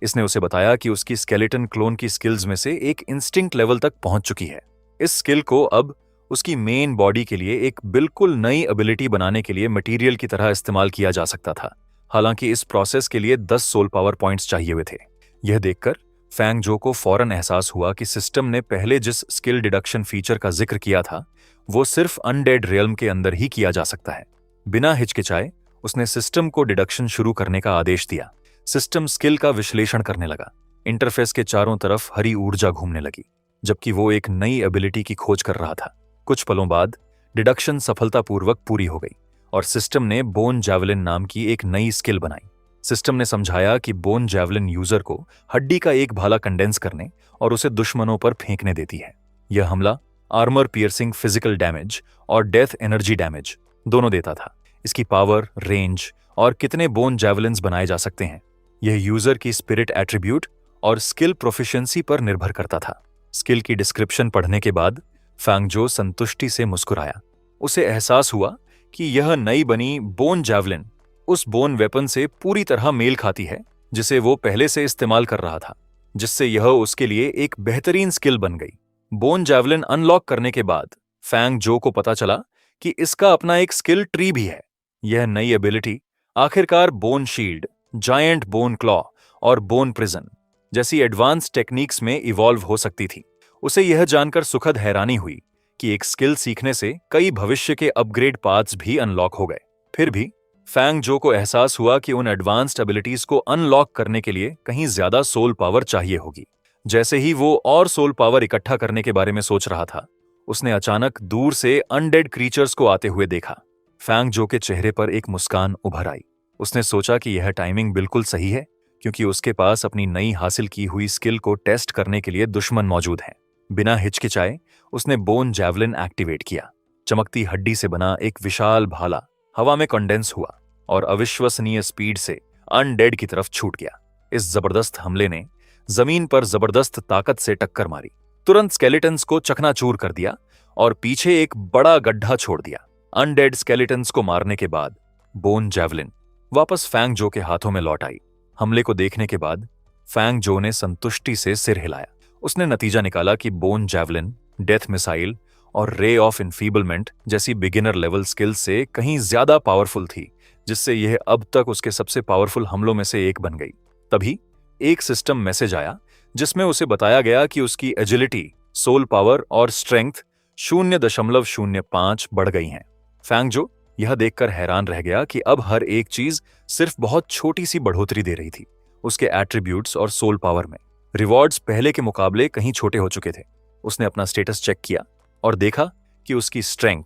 इसने उसे बताया कि उसकी स्केलेटन क्लोन की स्किल्स में से एक इंस्टिंक्ट लेवल तक पहुंच चुकी है। इस स्किल को अब उसकी मेन बॉडी के लिए एक बिल्कुल नई एबिलिटी बनाने के लिए मटेरियल की तरह इस्तेमाल किया जा सकता था। हालांकि इस प्रोसेस के लिए 10 सोल पावर पॉइंट्स चाहिए हुए थे। यह देखकर फैंग जो को फौरन एहसास हुआ कि सिस्टम ने पहले जिस स्किल डिडक्शन फीचर का जिक्र किया था, वो सिर्फ अनडेड रियल्म के अंदर ही किया जा सकता है। बिना हिचकिचाए उसने सिस्टम को डिडक्शन शुरू करने का आदेश दिया। सिस्टम स्किल का विश्लेषण करने लगा। इंटरफेस के चारों तरफ हरी ऊर्जा घूमने लगी, जबकि वो एक नई एबिलिटी की खोज कर रहा था। कुछ पलों बाद डिडक्शन सफलतापूर्वक पूरी हो गई और सिस्टम ने बोन जैवलिन नाम की एक नई स्किल बनाई। सिस्टम ने समझाया कि बोन जैवलिन यूजर को हड्डी का एक भाला कंडेंस करने और उसे दुश्मनों पर फेंकने देती है। यह हमला आर्मर पियर्सिंग फिजिकल डैमेज और डेथ एनर्जी डैमेज दोनों देता था। इसकी पावर, रेंज और कितने बोन जैवलिन्स बनाए जा सकते हैं, यह यूजर की स्पिरिट एट्रीब्यूट और स्किल प्रोफिशिएंसी पर निर्भर करता था। स्किल की डिस्क्रिप्शन पढ़ने के बाद फैंग जो संतुष्टि से मुस्कुराया। उसे एहसास हुआ कि यह नई बनी बोन जैवलिन उस बोन वेपन से पूरी तरह मेल खाती है जिसे वो पहले से इस्तेमाल कर रहा था, जिससे यह उसके लिए एक बेहतरीन स्किल बन गई। बोन जैवलिन अनलॉक करने के बाद फैंग जो को पता चला कि इसका अपना एक स्किल ट्री भी है। यह नई एबिलिटी आखिरकार bone shield, giant bone claw और बोन प्रिजन जैसी एडवांस टेक्निक्स में इवॉल्व हो सकती थी। उसे यह जानकर सुखद हैरानी हुई कि एक स्किल सीखने से कई भविष्य के अपग्रेड पाथ्स भी अनलॉक हो गए। फिर भी फैंग जो को एहसास हुआ कि उन एडवांस्ड एबिलिटीज को अनलॉक करने के लिए कहीं ज्यादा सोल पावर चाहिए होगी। जैसे ही वो और सोल पावर इकट्ठा करने के बारे में सोच रहा था, उसने अचानक दूर से अनडेड क्रीचर्स को आते हुए देखा। फैंग जो के चेहरे पर एक मुस्कान उभर आई। उसने सोचा कि यह टाइमिंग बिल्कुल सही है, क्योंकि उसके पास अपनी नई हासिल की हुई स्किल को टेस्ट करने के लिए दुश्मन मौजूद हैं। बिना हिचकिचाए उसने बोन जैवलिन एक्टिवेट किया। चमकती हड्डी से बना एक विशाल भाला हवा में कंडेंस हुआ और अविश्वसनीय स्पीड से अनडेड की तरफ छूट गया। इस जबरदस्त हमले ने जमीन पर जबरदस्त ताकत से टक्कर मारी, तुरंत स्केलेटन्स को चकनाचूर कर दिया और पीछे एक बड़ा गड्ढा छोड़ दिया। अनडेड स्केलेटन्स को मारने के बाद बोन जैवलिन वापस फैंग जो के हाथों में लौट आई। हमले को देखने के बाद फैंग जो ने संतुष्टि से सिर हिलाया। उसने नतीजा निकाला कि बोन जैवलिन, डेथ मिसाइल और रे ऑफ इनफीबलमेंट जैसी बिगिनर लेवल स्किल से कहीं ज्यादा पावरफुल थी, जिससे यह अब तक उसके सबसे पावरफुल हमलों में से एक बन गई। तभी एक सिस्टम मैसेज आया जिसमें उसे बताया गया कि उसकी एजिलिटी, सोल पावर और स्ट्रेंथ 0.05 बढ़ गई हैं। फैंग जो यह देखकर हैरान रह गया कि अब हर एक चीज सिर्फ बहुत छोटी सी बढ़ोतरी दे रही थी। उसके एट्रीब्यूट्स और सोल पावर में रिवॉर्ड्स पहले के मुकाबले कहीं छोटे हो चुके थे। उसने अपना स्टेटस चेक किया और देखा कि उसकी स्ट्रेंथ,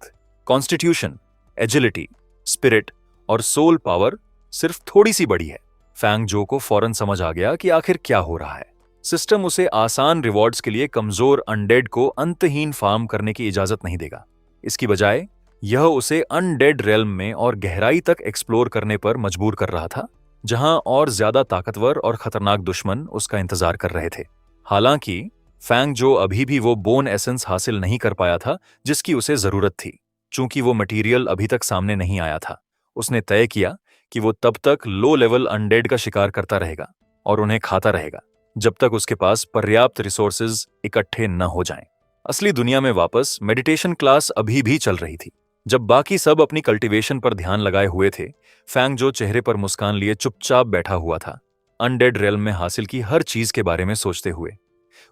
कॉन्स्टिट्यूशन, एजिलिटी, स्पिरिट और सोल पावर सिर्फ थोड़ी सी बढ़ी है। फैंग जो को फौरन समझ आ गया कि आखिर क्या हो रहा है। सिस्टम उसे आसान रिवॉर्ड्स के लिए कमजोर अनडेड को अंतहीन फार्म करने की इजाजत नहीं देगा। इसकी बजाय यह उसे अनडेड रेल्म में और गहराई तक एक्सप्लोर करने पर मजबूर कर रहा था, जहां और ज्यादा ताकतवर और खतरनाक दुश्मन उसका इंतजार कर रहे थे। हालांकि फैंग जो अभी भी वो बोन एसेंस हासिल नहीं कर पाया था जिसकी उसे जरूरत थी। चूंकि वो मटेरियल अभी तक सामने नहीं आया था, उसने तय किया कि वो तब तक लो लेवल अनडेड का शिकार करता रहेगा और उन्हें खाता रहेगा जब तक उसके पास पर्याप्त रिसोर्सेज इकट्ठे न हो जाएं। असली दुनिया में वापस मेडिटेशन क्लास अभी भी चल रही थी। जब बाकी सब अपनी कल्टीवेशन पर ध्यान लगाए हुए थे, फैंग जो चेहरे पर मुस्कान लिए चुपचाप बैठा हुआ था, अनडेड रेल्म में हासिल की हर चीज के बारे में सोचते हुए।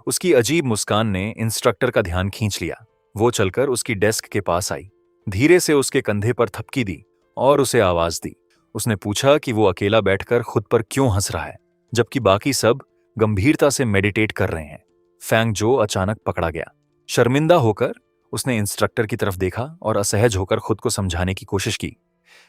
उसकी अजीब मुस्कान ने इंस्ट्रक्टर का ध्यान खींच लिया। वो चलकर उसकी डेस्क के पास आई, धीरे से उसके कंधे पर थपकी दी और उसे आवाज दी। उसने पूछा कि वो अकेला बैठकर खुद पर क्यों हंस रहा है जबकि बाकी सब गंभीरता से मेडिटेट कर रहे हैं। फैंग जो अचानक पकड़ा गया। शर्मिंदा होकर उसने इंस्ट्रक्टर की तरफ देखा और असहज होकर खुद को समझाने की कोशिश की।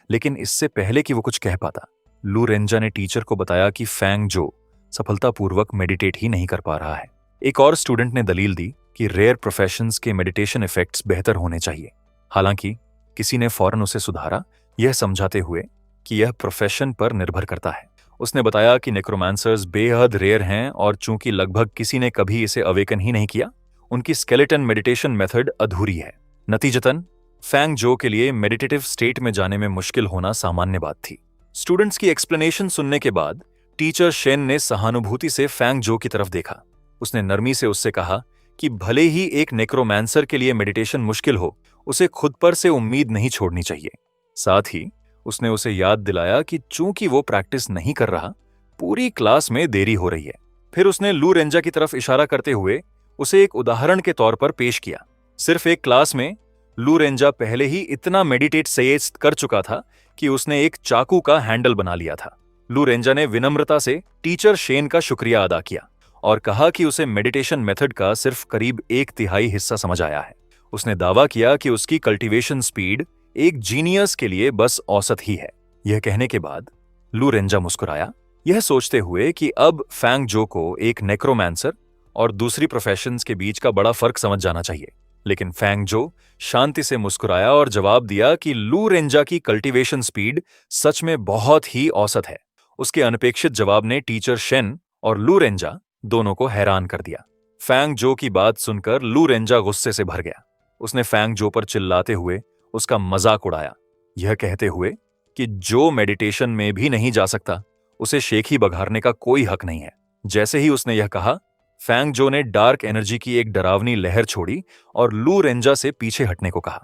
लेकिन इससे पहले कि वो कुछ कह पाता, लू रेंजा ने टीचर को बताया कि फैंग जो सफलतापूर्वक मेडिटेट ही नहीं कर पा रहा है। एक और स्टूडेंट ने दलील दी कि रेयर प्रोफेशंस के मेडिटेशन इफेक्ट्स बेहतर होने चाहिए। हालांकि किसी ने फौरन उसे सुधारा, यह समझाते हुए कि यह प्रोफेशन पर निर्भर करता है। उसने बताया कि नेक्रोमांसर्स बेहद रेयर हैं और चूंकि लगभग किसी ने कभी इसे अवेकन ही नहीं किया, उनकी स्केलेटन मेडिटेशन मेथड अधूरी है। नतीजतन फैंग जो के लिए मेडिटेटिव स्टेट में जाने में मुश्किल होना सामान्य बात थी। स्टूडेंट्स की एक्सप्लेनेशन सुनने के बाद टीचर शेन ने सहानुभूति से फैंग जो की तरफ देखा। उसने नरमी से उससे कहा कि भले ही एक नेक्रोमांसर के लिए मेडिटेशन मुश्किल हो, उसे खुद पर से उम्मीद नहीं छोड़नी चाहिए। साथ ही उसने उसे याद दिलाया कि चूंकि वो प्रैक्टिस नहीं कर रहा, पूरी क्लास में देरी हो रही है। फिर उसने लू रेंजा की तरफ इशारा करते हुए उसे एक उदाहरण के तौर पर पेश किया। सिर्फ एक क्लास में लू रेंजा पहले ही इतना मेडिटेट सयेस कर चुका था कि उसने एक चाकू का हैंडल बना लिया था। लू रेंजा ने विनम्रता से टीचर शेन का शुक्रिया अदा किया और कहा कि उसे मेडिटेशन मेथड का सिर्फ करीब 1/3 हिस्सा समझ आया है। उसने दावा किया कि उसकी कल्टीवेशन स्पीड एक जीनियस के लिए बस औसत ही है। यह कहने के बाद लू रेंजा मुस्कुराया, यह सोचते हुए कि अब फैंग जो को एक नेक्रोमांसर और दूसरी प्रोफेशंस के बीच का बड़ा फर्क समझ जाना चाहिए। लेकिन फैंग जो शांति से मुस्कुराया और जवाब दिया कि लू रेंजा की कल्टीवेशन स्पीड सच में बहुत ही औसत है। उसके अनपेक्षित जवाब ने टीचर शेन और लू रेंजा दोनों को हैरान कर दिया। फैंग जो की बात सुनकर लू रेंजा गुस्से से भर गया। उसने फैंग जो पर चिल्लाते हुए उसका मजाक उड़ाया, यह कहते हुए कि जो मेडिटेशन में भी नहीं जा सकता, उसे शेखी बघारने का कोई हक नहीं है। जैसे ही उसने यह कहा, फैंग जो ने डार्क एनर्जी की एक डरावनी लहर छोड़ी और लू रेंजा से पीछे हटने को कहा।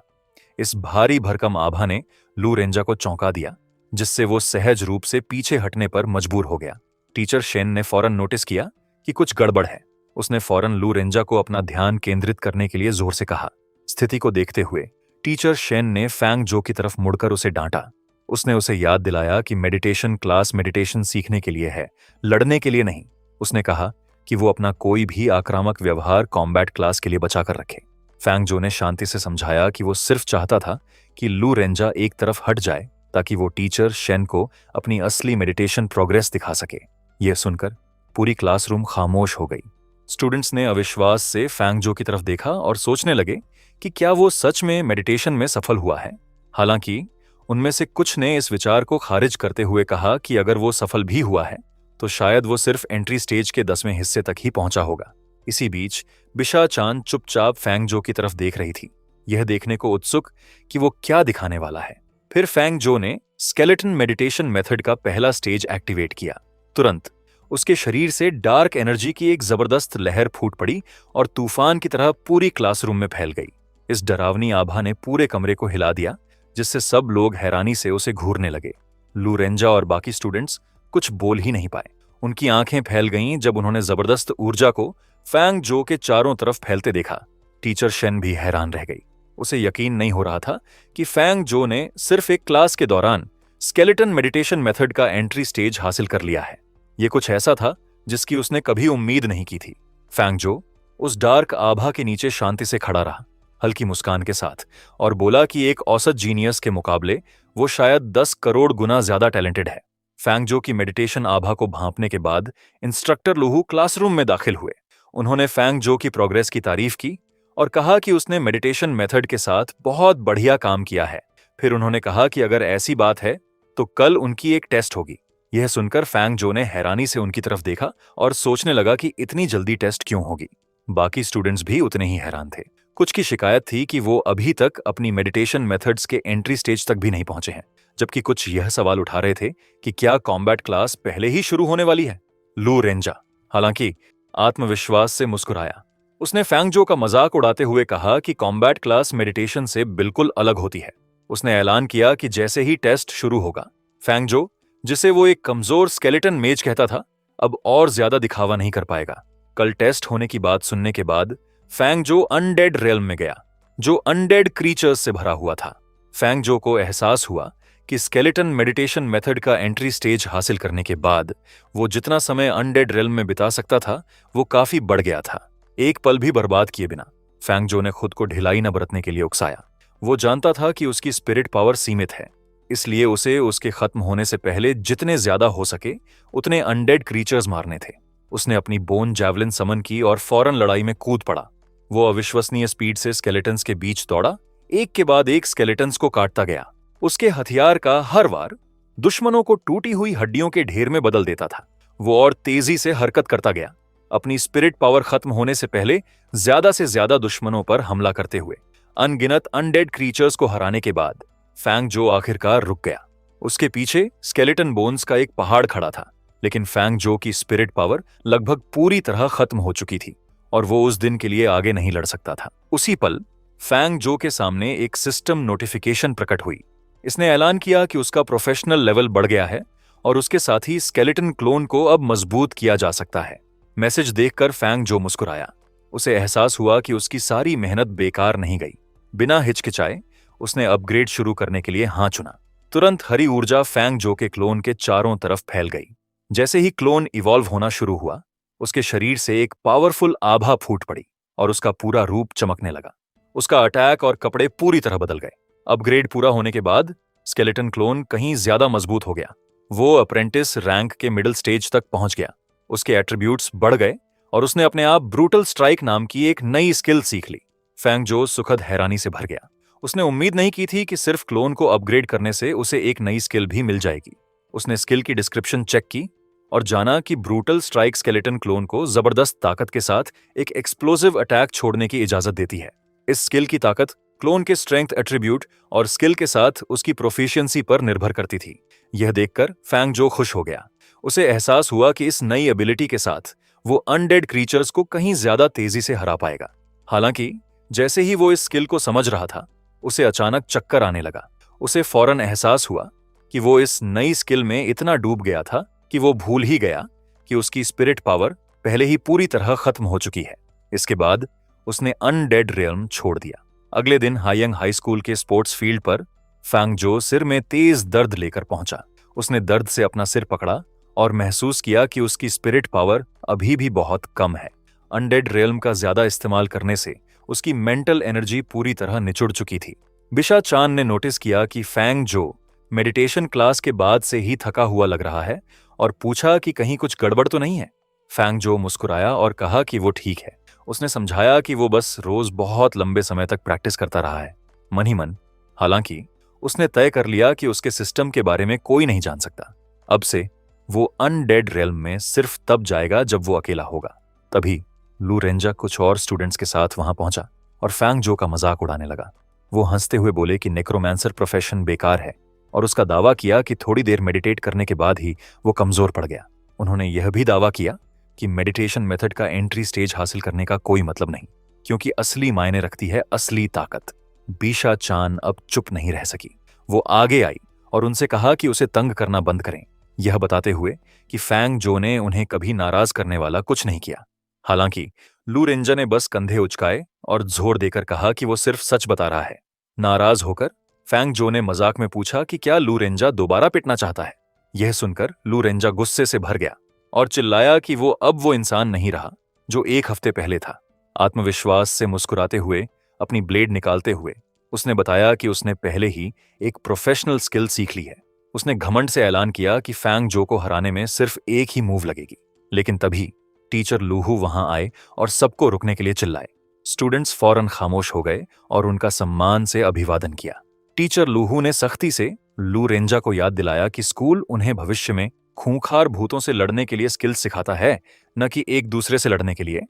इस भारी भरकम आभा ने लू रेंजा को चौंका दिया, जिससे वो सहज रूप से पीछे हटने पर मजबूर हो गया। टीचर शेन ने फौरन नोटिस किया कि कुछ गड़बड़ है। उसने फौरन लू रेंजा को अपना ध्यान केंद्रित करने के लिए जोर से कहा। स्थिति को देखते हुए टीचर शेन ने फैंग जो की तरफ मुड़कर उसे डांटा। उसने उसे याद दिलाया कि मेडिटेशन क्लास मेडिटेशन सीखने के लिए है, लड़ने के लिए नहीं। उसने कहा कि वो अपना कोई भी आक्रामक व्यवहार कॉम्बैट क्लास के लिए बचा कर रखे। फैंग जो ने शांति से समझाया कि वो सिर्फ चाहता था कि लू रेंजा एक तरफ हट जाए ताकि वो टीचर शेन को अपनी असली मेडिटेशन प्रोग्रेस दिखा सके। यह सुनकर पूरी क्लासरूम खामोश हो गई। स्टूडेंट्स ने अविश्वास से फैंग जो की तरफ देखा और सोचने लगे कि क्या वो सच में मेडिटेशन में सफल हुआ है। हालांकि उनमें से कुछ ने इस विचार को खारिज करते हुए कहा कि अगर वो सफल भी हुआ है तो शायद वो सिर्फ एंट्री स्टेज के 10वें हिस्से तक ही पहुंचा होगा। इसी बीच बिशा चान चुपचाप फैंग जो की तरफ देख रही थी, यह देखने को उत्सुक कि वो क्या दिखाने वाला है। फिर फैंग जो ने स्केलेटन मेडिटेशन मेथड का पहला स्टेज एक्टिवेट किया। तुरंत उसके शरीर से डार्क एनर्जी की एक जबरदस्त लहर फूट पड़ी और तूफान की तरह पूरी क्लासरूम में फैल गई। इस डरावनी आभा ने पूरे कमरे को हिला दिया, जिससे सब लोग हैरानी से उसे घूरने लगे। लू रेंजा और बाकी स्टूडेंट्स कुछ बोल ही नहीं पाए। उनकी आंखें फैल गईं जब उन्होंने जबरदस्त ऊर्जा को फैंग जो के चारों तरफ फैलते देखा। टीचर शेन भी हैरान रह गई। उसे यकीन नहीं हो रहा था कि फैंग जो ने सिर्फ एक क्लास के दौरान स्केलेटन मेडिटेशन मेथड का एंट्री स्टेज हासिल कर लिया है। यह कुछ ऐसा था जिसकी उसने कभी उम्मीद नहीं की थी। फैंग जो उस डार्क आभा के नीचे शांति से खड़ा रहा, हल्की मुस्कान के साथ, और बोला कि एक औसत जीनियस के मुकाबले वो शायद 10 करोड़ गुना ज्यादा टैलेंटेड है। फैंग जो की मेडिटेशन आभा को भांपने के बाद इंस्ट्रक्टर लूहू क्लासरूम में दाखिल हुए। उन्होंने फैंग जो की प्रोग्रेस की तारीफ की और कहा कि उसने मेडिटेशन मेथड के साथ बहुत बढ़िया काम किया है। फिर उन्होंने कहा कि अगर ऐसी बात है तो कल उनकी एक टेस्ट होगी। यह सुनकर फैंग जो ने हैरानी से उनकी तरफ देखा और सोचने लगा कि इतनी जल्दी टेस्ट क्यों होगी। बाकी स्टूडेंट्स भी उतने ही हैरान थे। कुछ की शिकायत थी कि वो अभी तक अपनी मेडिटेशन मेथड्स के एंट्री स्टेज तक भी नहीं पहुंचे हैं, जबकि कुछ यह सवाल उठा रहे थे कि क्या कॉम्बैट क्लास पहले ही शुरू होने वाली है। लू रेंजा, हालांकि आत्मविश्वास से मुस्कुराया। उसने फैंगजो का मजाक उड़ाते हुए कहा कि कॉम्बैट क्लास मेडिटेशन से बिल्कुल अलग होती है। उसने ऐलान किया कि जैसे ही टेस्ट शुरू होगा, फैंगजो, जिसे वो एक कमजोर स्केलेटन मेज कहता था, अब और ज्यादा दिखावा नहीं कर पाएगा। कल टेस्ट होने की बात सुनने के बाद फैंगजो अनडेड रेल्म में गया, जो अनडेड क्रीचर्स से भरा हुआ था। फैंगजो को एहसास हुआ कि स्केलेटन मेडिटेशन मेथड का एंट्री स्टेज हासिल करने के बाद वो जितना समय अनडेड रेल्म में बिता सकता था, वो काफी बढ़ गया था। एक पल भी बर्बाद किए बिना फैंगजो ने खुद को ढिलाई न बरतने के लिए उकसाया। वो जानता था कि उसकी स्पिरिट पावर सीमित है, इसलिए उसे उसके खत्म होने से पहले जितने ज्यादा हो सके उतने अनडेड क्रीचर्स मारने थे। उसने अपनी बोन जैवलिन समन की और फौरन लड़ाई में कूद पड़ा। वो अविश्वसनीय स्पीड से स्केलेटन्स के बीच दौड़ा, एक के बाद एक स्केलेटन्स को काटता गया। उसके हथियार का हर वार दुश्मनों को टूटी हुई हड्डियों के ढेर में बदल देता था। वो और तेजी से हरकत करता गया, अपनी स्पिरिट पावर खत्म होने से पहले ज्यादा से ज्यादा दुश्मनों पर हमला करते हुए। अनगिनत अनडेड क्रीचर्स को हराने के बाद फैंगजो आखिरकार रुक गया। उसके पीछे स्केलेटन बोन्स का एक पहाड़ खड़ा था, लेकिन फैंगजो की स्पिरिट पावर लगभग पूरी तरह खत्म हो चुकी थी और वो उस दिन के लिए आगे नहीं लड़ सकता था। उसी पल फैंगजो के सामने एक सिस्टम नोटिफिकेशन प्रकट हुई। इसने ऐलान किया कि उसका प्रोफेशनल लेवल बढ़ गया है और उसके साथ ही स्केलेटन क्लोन को अब मजबूत किया जा सकता है। मैसेज देखकर फैंगजो मुस्कुराया। उसे एहसास हुआ कि उसकी सारी मेहनत बेकार नहीं गई। बिना हिचकिचाए उसने अपग्रेड शुरू करने के लिए हाँ चुना। तुरंत हरी ऊर्जा फैंगजो के क्लोन के चारों तरफ फैल गई। जैसे ही क्लोन इवॉल्व होना शुरू हुआ, उसके शरीर से एक पावरफुल आभा फूट पड़ी और उसका पूरा रूप चमकने लगा। उसका अटैक और कपड़े पूरी तरह बदल गए। अपग्रेड पूरा होने के बाद स्केलेटन क्लोन कहीं ज्यादा मजबूत हो गया। वो अप्रेंटिस रैंक के मिडिल स्टेज तक पहुंच गया। उसके एट्रीब्यूट्स बढ़ गए और उसने अपने आप ब्रूटल स्ट्राइक नाम की एक नई स्किल सीख ली। फैंगजो सुखद हैरानी से भर गया। उसने उम्मीद नहीं की थी कि सिर्फ क्लोन को अपग्रेड करने से उसे एक नई स्किल भी मिल जाएगी। उसने स्किल की डिस्क्रिप्शन चेक की और जाना कि ब्रूटल स्ट्राइक स्केलेटन क्लोन को जबरदस्त ताकत के साथ एक एक्सप्लोसिव अटैक छोड़ने की इजाजत देती है। इस स्किल की ताकत क्लोन के स्ट्रेंथ एट्रीब्यूट और स्किल के साथ उसकी प्रोफिशिएंसी पर निर्भर करती थी। यह देखकर फैंगजो खुश हो गया। उसे एहसास हुआ कि इस नई एबिलिटी के साथ वो अनडेड क्रीचर्स को कहीं ज्यादा तेजी से हरा पाएगा। हालांकि जैसे ही वो इस स्किल को समझ रहा था, उसे अचानक चक्कर आने लगा। उसे फौरन एहसास हुआ कि वो इस नई स्किल में इतना डूब गया था कि वो भूल ही गया कि उसकी स्पिरिट पावर पहले ही पूरी तरह खत्म हो चुकी है। इसके बाद उसने अनडेड रियल्म छोड़ दिया। अगले दिन हायंग हाई स्कूल के स्पोर्ट्स फील्ड पर फैंगजो सिर में तेज दर्द लेकर पहुंचा। उसने दर्द से अपना सिर पकड़ा और महसूस किया कि उसकी स्पिरिट पावर अभी भी बहुत कम है। अनडेड रियल्म का ज्यादा इस्तेमाल करने से उसकी मेंटल एनर्जी पूरी तरह निचुड़ चुकी थी। बिशा चान ने नोटिस किया कि फैंगजो मेडिटेशन क्लास के बाद से ही थका हुआ लग रहा है और पूछा कि कहीं कुछ गड़बड़ तो नहीं है। फैंगजो मुस्कुराया और कहा कि वो ठीक है। उसने समझाया कि वो बस रोज बहुत लंबे समय तक प्रैक्टिस करता रहा है, मन ही मन। हालांकि उसने तय कर लिया कि उसके सिस्टम के बारे में कोई नहीं जान सकता। अब से वो अनडेड रेल्म में सिर्फ तब जाएगा जब वो अकेला होगा। तभी लू रेंजा कुछ और स्टूडेंट्स के साथ वहां पहुंचा और फैंगजो का मजाक उड़ाने लगा। वो हंसते हुए बोले कि नेक्रोमैंसर प्रोफेशन बेकार है और उसका दावा किया कि थोड़ी देर मेडिटेट करने के बाद ही वो कमजोर पड़ गया। उन्होंने यह भी दावा किया कि मेडिटेशन मेथड का एंट्री स्टेज हासिल करने का कोई मतलब नहीं, क्योंकि असली मायने रखती है असली ताकत। बीशा चान अब चुप नहीं रह सकी। वो आगे आई और उनसे कहा कि उसे तंग करना बंद करें, यह बताते हुए कि फैंगजो ने उन्हें कभी नाराज करने वाला कुछ नहीं किया। हालांकि लू रेंजा ने बस कंधे उचकाए और जोर देकर कहा कि वो सिर्फ सच बता रहा है। नाराज होकर फैंगजो ने मजाक में पूछा कि क्या लू रेंजा दोबारा पिटना चाहता है। यह सुनकर लू रेंजा गुस्से से भर गया और चिल्लाया कि वो इंसान नहीं रहा जो एक हफ्ते पहले था। आत्मविश्वास से मुस्कुराते हुए, अपनी ब्लेड निकालते हुए उसने बताया कि उसने पहले ही एक प्रोफेशनल स्किल सीख ली है। उसने घमंड से ऐलान किया कि फैंगजो को हराने में सिर्फ एक ही मूव लगेगी। लेकिन तभी टीचर लूहू वहां आए और सबको रुकने के लिए चिल्लाए। स्टूडेंट्स फौरन खामोश हो गए और उनका सम्मान से अभिवादन किया। टीचर लूहू ने सख्ती से लू रेंजा को याद दिलाया कि स्कूल उन्हें भविष्य में खूंखार भूतों से लड़ने के लिए स्किल्स सिखाता है, न कि एक दूसरे से लड़ने के लिए।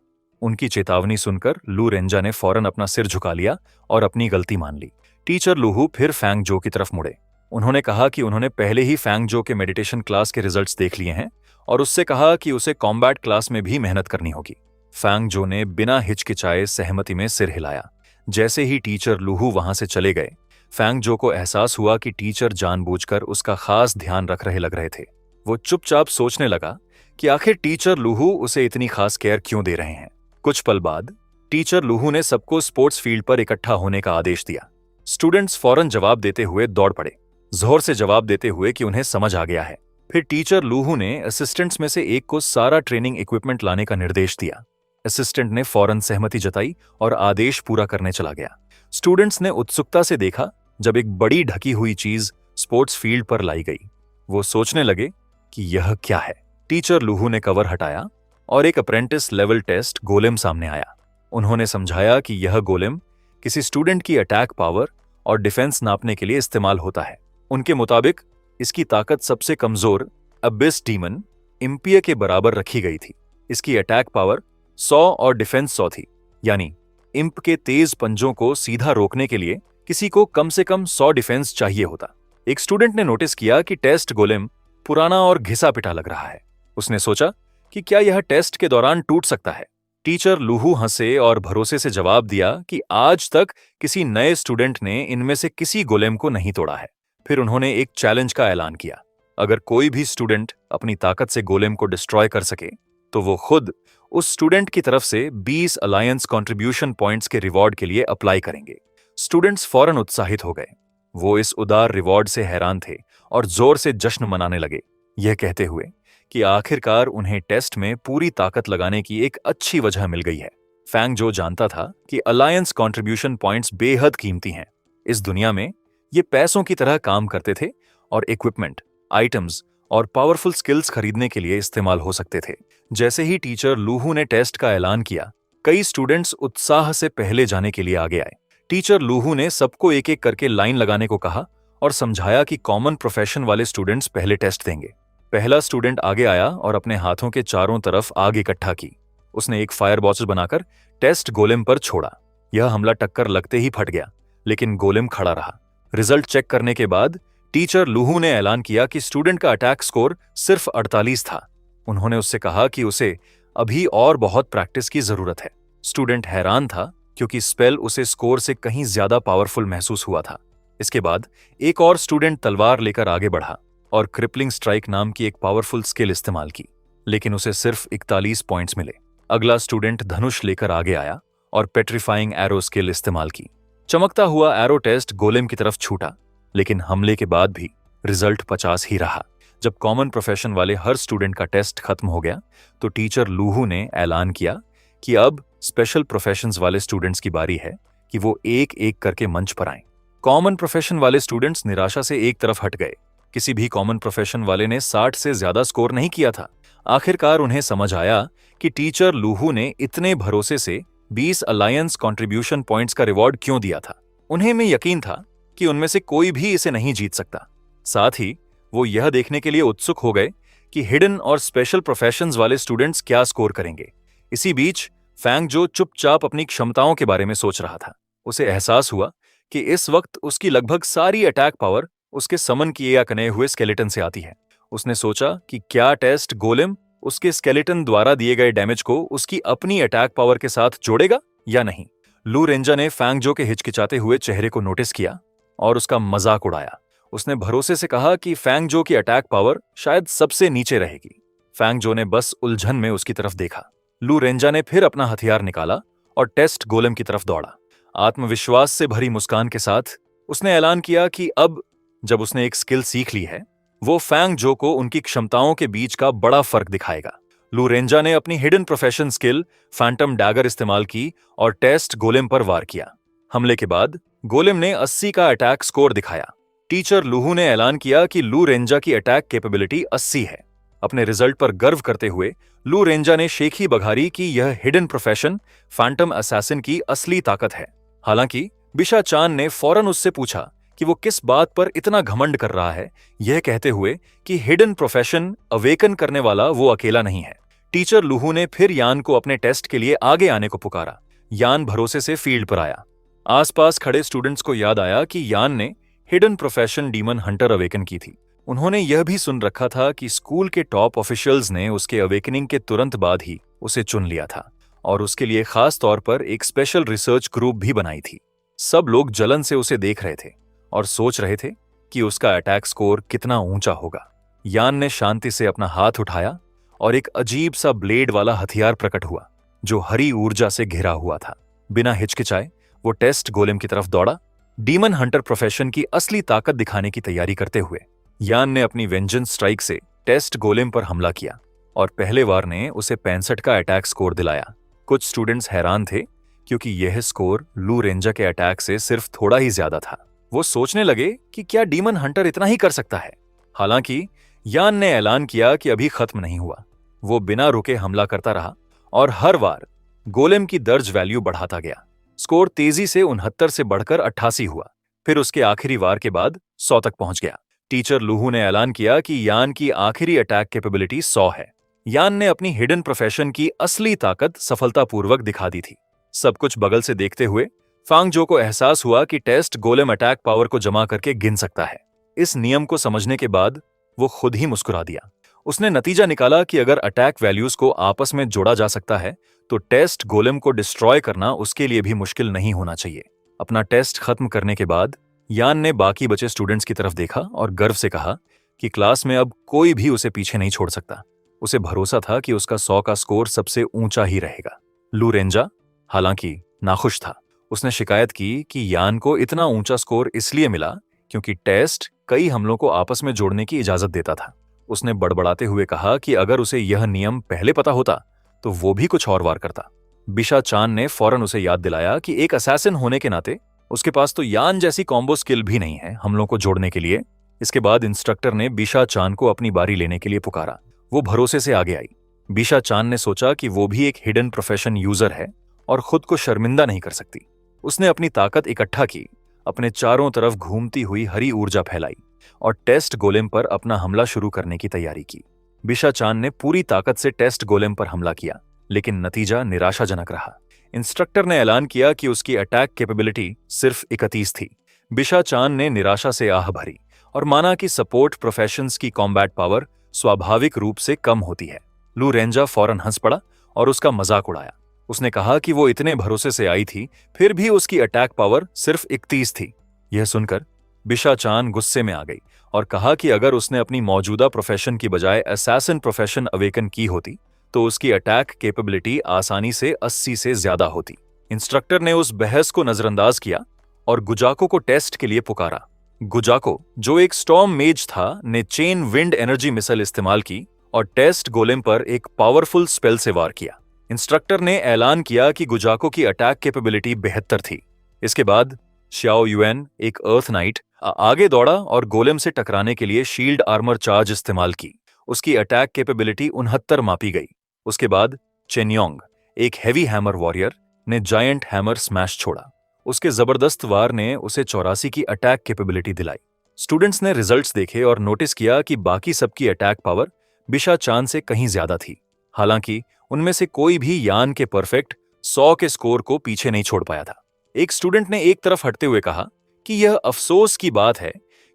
उनकी चेतावनी सुनकर लू रेंजा ने फौरन अपना सिर झुका लिया और अपनी गलती मान ली। टीचर लूहू फिर फैंग जो की तरफ मुड़े। उन्होंने कहा कि उन्होंने पहले ही फैंग जो के मेडिटेशन क्लास के रिजल्ट्स देख लिए हैं और उससे कहा कि उसे कॉम्बैट क्लास में भी मेहनत करनी होगी। फैंग जो ने बिना हिचकिचाए सहमति में सिर हिलाया। जैसे ही टीचर लूहू वहां से चले गए, फैंग जो को एहसास हुआ कि टीचर जानबूझकर उसका खास ध्यान रख रहे लग रहे थे। वो चुपचाप सोचने लगा कि आखिर टीचर लूहू उसे इतनी खास केयर क्यों दे रहे हैं। कुछ पल बाद टीचर लूहू ने सबको स्पोर्ट्स फील्ड पर इकट्ठा होने का आदेश दिया। स्टूडेंट्स फौरन जवाब देते हुए दौड़ पड़े, जोर से जवाब देते हुए कि उन्हें समझ आ गया है। फिर टीचर लूहू ने असिस्टेंट्स में से एक को सारा ट्रेनिंग इक्विपमेंट लाने का निर्देश दिया। असिस्टेंट ने फौरन सहमति जताई और आदेश पूरा करने चला गया। स्टूडेंट्स ने उत्सुकता से देखा जब एक बड़ी ढकी हुई चीज स्पोर्ट्स फील्ड पर लाई गई। वो सोचने लगे कि यह क्या है। टीचर लूहू ने कवर हटाया और एक अप्रेंटिस लेवल टेस्ट गोलेम सामने आया। उन्होंने समझाया कि यह गोलेम किसी स्टूडेंट की अटैक पावर और डिफेंस नापने के लिए इस्तेमाल होता है। उनके मुताबिक इसकी ताकत सबसे कमजोर अबिस डीमन इम्पिया के बराबर रखी गई थी। इसकी अटैक पावर 100 और डिफेंस 100 थी, यानी इम्प के तेज पंजों को सीधा रोकने के लिए किसी को कम से कम 100 डिफेंस चाहिए होता। एक स्टूडेंट ने नोटिस किया कि टेस्ट गोलेम पुराना और घिसा पिटा लग रहा है। उसने सोचा कि क्या यह टेस्ट के दौरान टूट सकता है। टीचर लूहू हंसे और भरोसे से जवाब दिया कि आज तक किसी नए स्टूडेंट ने इनमें से किसी गोलेम को नहीं तोड़ा है। फिर उन्होंने एक चैलेंज का ऐलान किया। अगर कोई भी स्टूडेंट अपनी ताकत से गोलेम को डिस्ट्रॉय कर सके तो वो खुद उस स्टूडेंट की तरफ से 20 अलायंस कंट्रीब्यूशन पॉइंट्स के रिवॉर्ड के लिए अप्लाई करेंगे। स्टूडेंट्स फौरन उत्साहित हो गए। वो इस उदार रिवॉर्ड से हैरान थे और जोर से जश्न मनाने लगे, यह कहते हुए कि आखिरकार उन्हें टेस्ट में पूरी ताकत लगाने की एक अच्छी वजह मिल गई है। फैंग जो जानता था कि अलायंस कंट्रीब्यूशन पॉइंट्स बेहद कीमती हैं। इस दुनिया में ये पैसों की तरह काम करते थे और इक्विपमेंट, आइटम्स और पावरफुल स्किल्स खरीदने के लिए इस्तेमाल हो सकते थे। जैसे ही टीचर लूहू ने टेस्ट का ऐलान किया, कई स्टूडेंट्स उत्साह से पहले जाने के लिए आगे आए। टीचर लूहू ने सबको एक एक करके लाइन लगाने को कहा और समझाया कि कॉमन प्रोफेशन वाले स्टूडेंट्स पहले टेस्ट देंगे। पहला स्टूडेंट आगे आया और अपने हाथों के चारों तरफ आग इकट्ठा की। उसने एक फायर बॉटल बनाकर टेस्ट गोलेम पर छोड़ा। यह हमला टक्कर लगते ही फट गया, लेकिन गोलेम खड़ा रहा। रिजल्ट चेक करने के बाद टीचर लूहू ने ऐलान किया कि स्टूडेंट का अटैक स्कोर सिर्फ 48 था। उन्होंने उससे कहा कि उसे अभी और बहुत प्रैक्टिस की जरूरत है। स्टूडेंट हैरान था क्योंकि स्पेल उसे स्कोर से कहीं ज्यादा पावरफुल महसूस हुआ था। इसके बाद एक और स्टूडेंट तलवार लेकर आगे बढ़ा और क्रिपलिंग स्ट्राइक नाम की एक पावरफुल स्किल इस्तेमाल की, लेकिन उसे सिर्फ 41 पॉइंट्स मिले। अगला स्टूडेंट धनुष लेकर आगे आया और पेट्रीफाइंग एरो स्किल इस्तेमाल की। चमकता हुआ एरो टेस्ट गोलेम की तरफ छूटा, लेकिन हमले के बाद भी रिजल्ट 50 ही रहा। जब कॉमन प्रोफेशन वाले हर स्टूडेंट का टेस्ट खत्म हो गया तो टीचर लूहू ने ऐलान किया कि अब स्पेशल प्रोफेशंस वाले स्टूडेंट्स की बारी है कि वो एक एक करके मंच पर आएं। कॉमन प्रोफेशन वाले स्टूडेंट्स निराशा से एक तरफ हट गए। किसी भी कॉमन प्रोफेशन वाले ने 60 से ज्यादा स्कोर नहीं किया था। आखिरकार उन्हें समझ आया कि टीचर लूहू ने इतने भरोसे से 20 अलायंस कंट्रीब्यूशन पॉइंट्स का रिवॉर्ड क्यों दिया था। उन्हें में यकीन था कि उनमें से कोई भी इसे नहीं जीत सकता। साथ ही वो यह देखने के लिए उत्सुक हो गए कि हिडन और स्पेशल प्रोफेशंस वाले स्टूडेंट्स क्या स्कोर करेंगे। इसी बीच फैंग जो चुपचाप अपनी क्षमताओं के बारे में सोच रहा था। उसे एहसास हुआ कि इस वक्त उसकी लगभग सारी अटैक पावर उसके समन किए या कने हुए स्केलेटन से आती है। उसने सोचा कि क्या टेस्ट गोलेम उसके स्केलेटन द्वारा दिए गए डैमेज को उसकी अपनी अटैक पावर के साथ जोड़ेगा या नहीं। लू रेंजा ने फैंग जो के हिचकिचाते हुए चेहरे को नोटिस किया और उसका मजाक उड़ाया। उसने भरोसे से कहा कि फैंग जो की अटैक पावर शायद सबसे नीचे रहेगी। फैंग जो ने बस उलझन में उसकी तरफ देखा। लू रेंजा ने फिर अपना हथियार निकाला और टेस्ट गोलेम की तरफ दौड़ा। आत्मविश्वास से भरी मुस्कान के साथ उसने ऐलान किया कि अब जब उसने एक स्किल सीख ली है, वो फैंग जो को उनकी क्षमताओं के बीच का बड़ा फर्क दिखाएगा। लू रेंजा ने अपनी hidden profession skill Phantom dagger इस्तेमाल की और टेस्ट गोलेम पर वार किया। हमले के बाद गोलेम ने 80 का अटैक स्कोर दिखाया। टीचर लूहू ने ऐलान किया कि लू रेंजा की अटैक कैपेबिलिटी 80 है। अपने रिजल्ट पर गर्व करते हुए लू रेंजा ने शेखी बघारी कि यह हिडन प्रोफेशन फैंटम असैसिन की असली ताकत है। हालांकि बिशा चान ने फौरन उससे पूछा कि वो किस बात पर इतना घमंड कर रहा है, यह कहते हुए कि हिडन प्रोफेशन अवेकन करने वाला वो अकेला नहीं है। टीचर लूहू ने फिर यान को अपने टेस्ट के लिए आगे आने को पुकारा। यान भरोसे से फील्ड पर आया। आसपास खड़े स्टूडेंट्स को याद आया कि यान ने hidden profession demon Hunter awaken की थी। उन्होंने यह भी सुन रखा था कि स्कूल के टॉप ऑफिशियल्स ने उसके अवेकनिंग के तुरंत बाद ही उसे चुन लिया था और उसके लिए खास तौर पर एक स्पेशल रिसर्च ग्रुप भी बनाई थी। सब लोग जलन से उसे देख रहे थे और सोच रहे थे कि उसका अटैक स्कोर कितना ऊंचा होगा। यान ने शांति से अपना हाथ उठाया और एक अजीब सा ब्लेड वाला हथियार प्रकट हुआ जो हरी ऊर्जा से घिरा हुआ था। बिना हिचकिचाए वो टेस्ट गोलेम की तरफ दौड़ा, डीमन हंटर प्रोफेशन की असली ताकत दिखाने की तैयारी करते हुए। यान ने अपनी वेंजेंस स्ट्राइक से टेस्ट गोलेम पर हमला किया और पहले वार ने उसे 65 का अटैक स्कोर दिलाया। कुछ स्टूडेंट्स हैरान थे क्योंकि यह स्कोर लू रेंजा के अटैक से सिर्फ थोड़ा ही ज्यादा था। वो सोचने लगे कि क्या डीमन हंटर इतना ही कर सकता है। हालांकि यान ने ऐलान किया कि अभी खत्म नहीं हुआ। वो बिना रुके हमला करता रहा और हर बार गोलेम की दर्ज वैल्यू बढ़ाता गया। स्कोर तेजी से 69 से बढ़कर 88 हुआ। फिर उसके आखिरी वार के बाद 100 तक पहुंच गया। टीचर लूहू ने ऐलान किया कि यान की आखिरी अटैक कैपेबिलिटी 100 है। यान ने अपनी हिडन प्रोफेशन की असली ताकत सफलतापूर्वक दिखा दी थी। सब कुछ बगल से देखते हुए फांगजो को एहसास हुआ कि टेस्ट गोलेम अटैक पावर को जमा करके गिन सकता है। इस नियम को समझने के बाद वो खुद ही मुस्कुरा दिया। उसने नतीजा निकाला कि अगर अटैक वैल्यूज को आपस में जोड़ा जा सकता है तो टेस्ट गोलेम को डिस्ट्रॉय करना उसके लिए भी मुश्किल नहीं होना चाहिए। अपना टेस्ट खत्म करने के बाद यान ने बाकी बचे स्टूडेंट्स की तरफ देखा और गर्व से कहा कि क्लास में अब कोई भी उसे पीछे नहीं छोड़ सकता। उसे भरोसा था कि उसका 100 का स्कोर सबसे ऊंचा ही रहेगा। लू रेंजा हालांकि नाखुश था। उसने शिकायत की कि यान को इतना ऊंचा स्कोर इसलिए मिला क्योंकि टेस्ट कई हमलों को आपस में जोड़ने की इजाजत देता था। उसने बड़बड़ाते हुए कहा कि अगर उसे यह नियम पहले पता होता तो वो भी कुछ और वार करता। बिशा चान ने फौरन उसे याद दिलाया कि एक असैसिन होने के नाते उसके पास तो यान जैसी कॉम्बो स्किल भी नहीं है हमलों को जोड़ने के लिए। इसके बाद इंस्ट्रक्टर ने बिशा चान को अपनी बारी लेने के लिए पुकारा। वो भरोसे से आगे आई। बिशा चान ने सोचा कि वो भी एक हिडन प्रोफेशन यूजर है और खुद को शर्मिंदा नहीं कर सकती। उसने अपनी ताकत इकट्ठा की, अपने चारों तरफ घूमती हुई हरी ऊर्जा फैलाई और टेस्ट गोलेम पर अपना हमला शुरू करने की तैयारी की। बिशा चान ने पूरी ताकत से टेस्ट गोलेम पर हमला किया, लेकिन नतीजा निराशाजनक रहा। इंस्ट्रक्टर ने ऐलान किया कि उसकी अटैक कैपेबिलिटी सिर्फ 31 थी। बिशा चान ने निराशा से आह भरी और माना कि सपोर्ट प्रोफेशंस की कॉम्बैट पावर स्वाभाविक रूप से कम होती है। लू रेंजा फौरन हंस पड़ा और उसका मजाक उड़ाया। उसने कहा कि वो इतने भरोसे से आई थी, फिर भी उसकी अटैक पावर सिर्फ 31 थी। यह सुनकर बिशा चान गुस्से में आ गई और कहा कि अगर उसने अपनी मौजूदा प्रोफेशन की बजाय असैसिन प्रोफेशन अवेकन की होती तो उसकी अटैक कैपेबिलिटी आसानी से 80 से ज्यादा होती। इंस्ट्रक्टर ने उस बहस को नजरअंदाज किया और गुजाको को टेस्ट के लिए पुकारा। गुजाको, जो एक स्टॉर्म मेज था, ने चेन विंड एनर्जी मिसाइल इस्तेमाल की और टेस्ट गोलेम पर एक पावरफुल स्पेल से वार किया। इंस्ट्रक्टर ने ऐलान किया कि गुजाको की अटैक कैपेबिलिटी 72 थी। इसके बाद श्याओ युएन, एक अर्थ नाइट, आगे दौड़ा और गोलेम से टकराने के लिए शील्ड आर्मर चार्ज इस्तेमाल की। उसकी अटैक कैपेबिलिटी 69 मापी गई। उसके बाद चेन्योंग, एक हैवी हैमर वॉरियर, ने जायंट हैमर स्मैश छोड़ा। उसके जबरदस्त वार ने उसे 84 की अटैक कैपेबिलिटी दिलाई। स्टूडेंट्स ने रिजल्ट्स देखे और नोटिस किया कि बाकी सबकी अटैक पावर बिशा चान से कहीं ज्यादा थी। हालांकि उनमें से कोई भी यान के परफेक्ट 100 के स्कोर को पीछे नहीं छोड़ पाया था। एक स्टूडेंट ने एक तरफ हटते हुए कहा कि यह अफसोस की बात है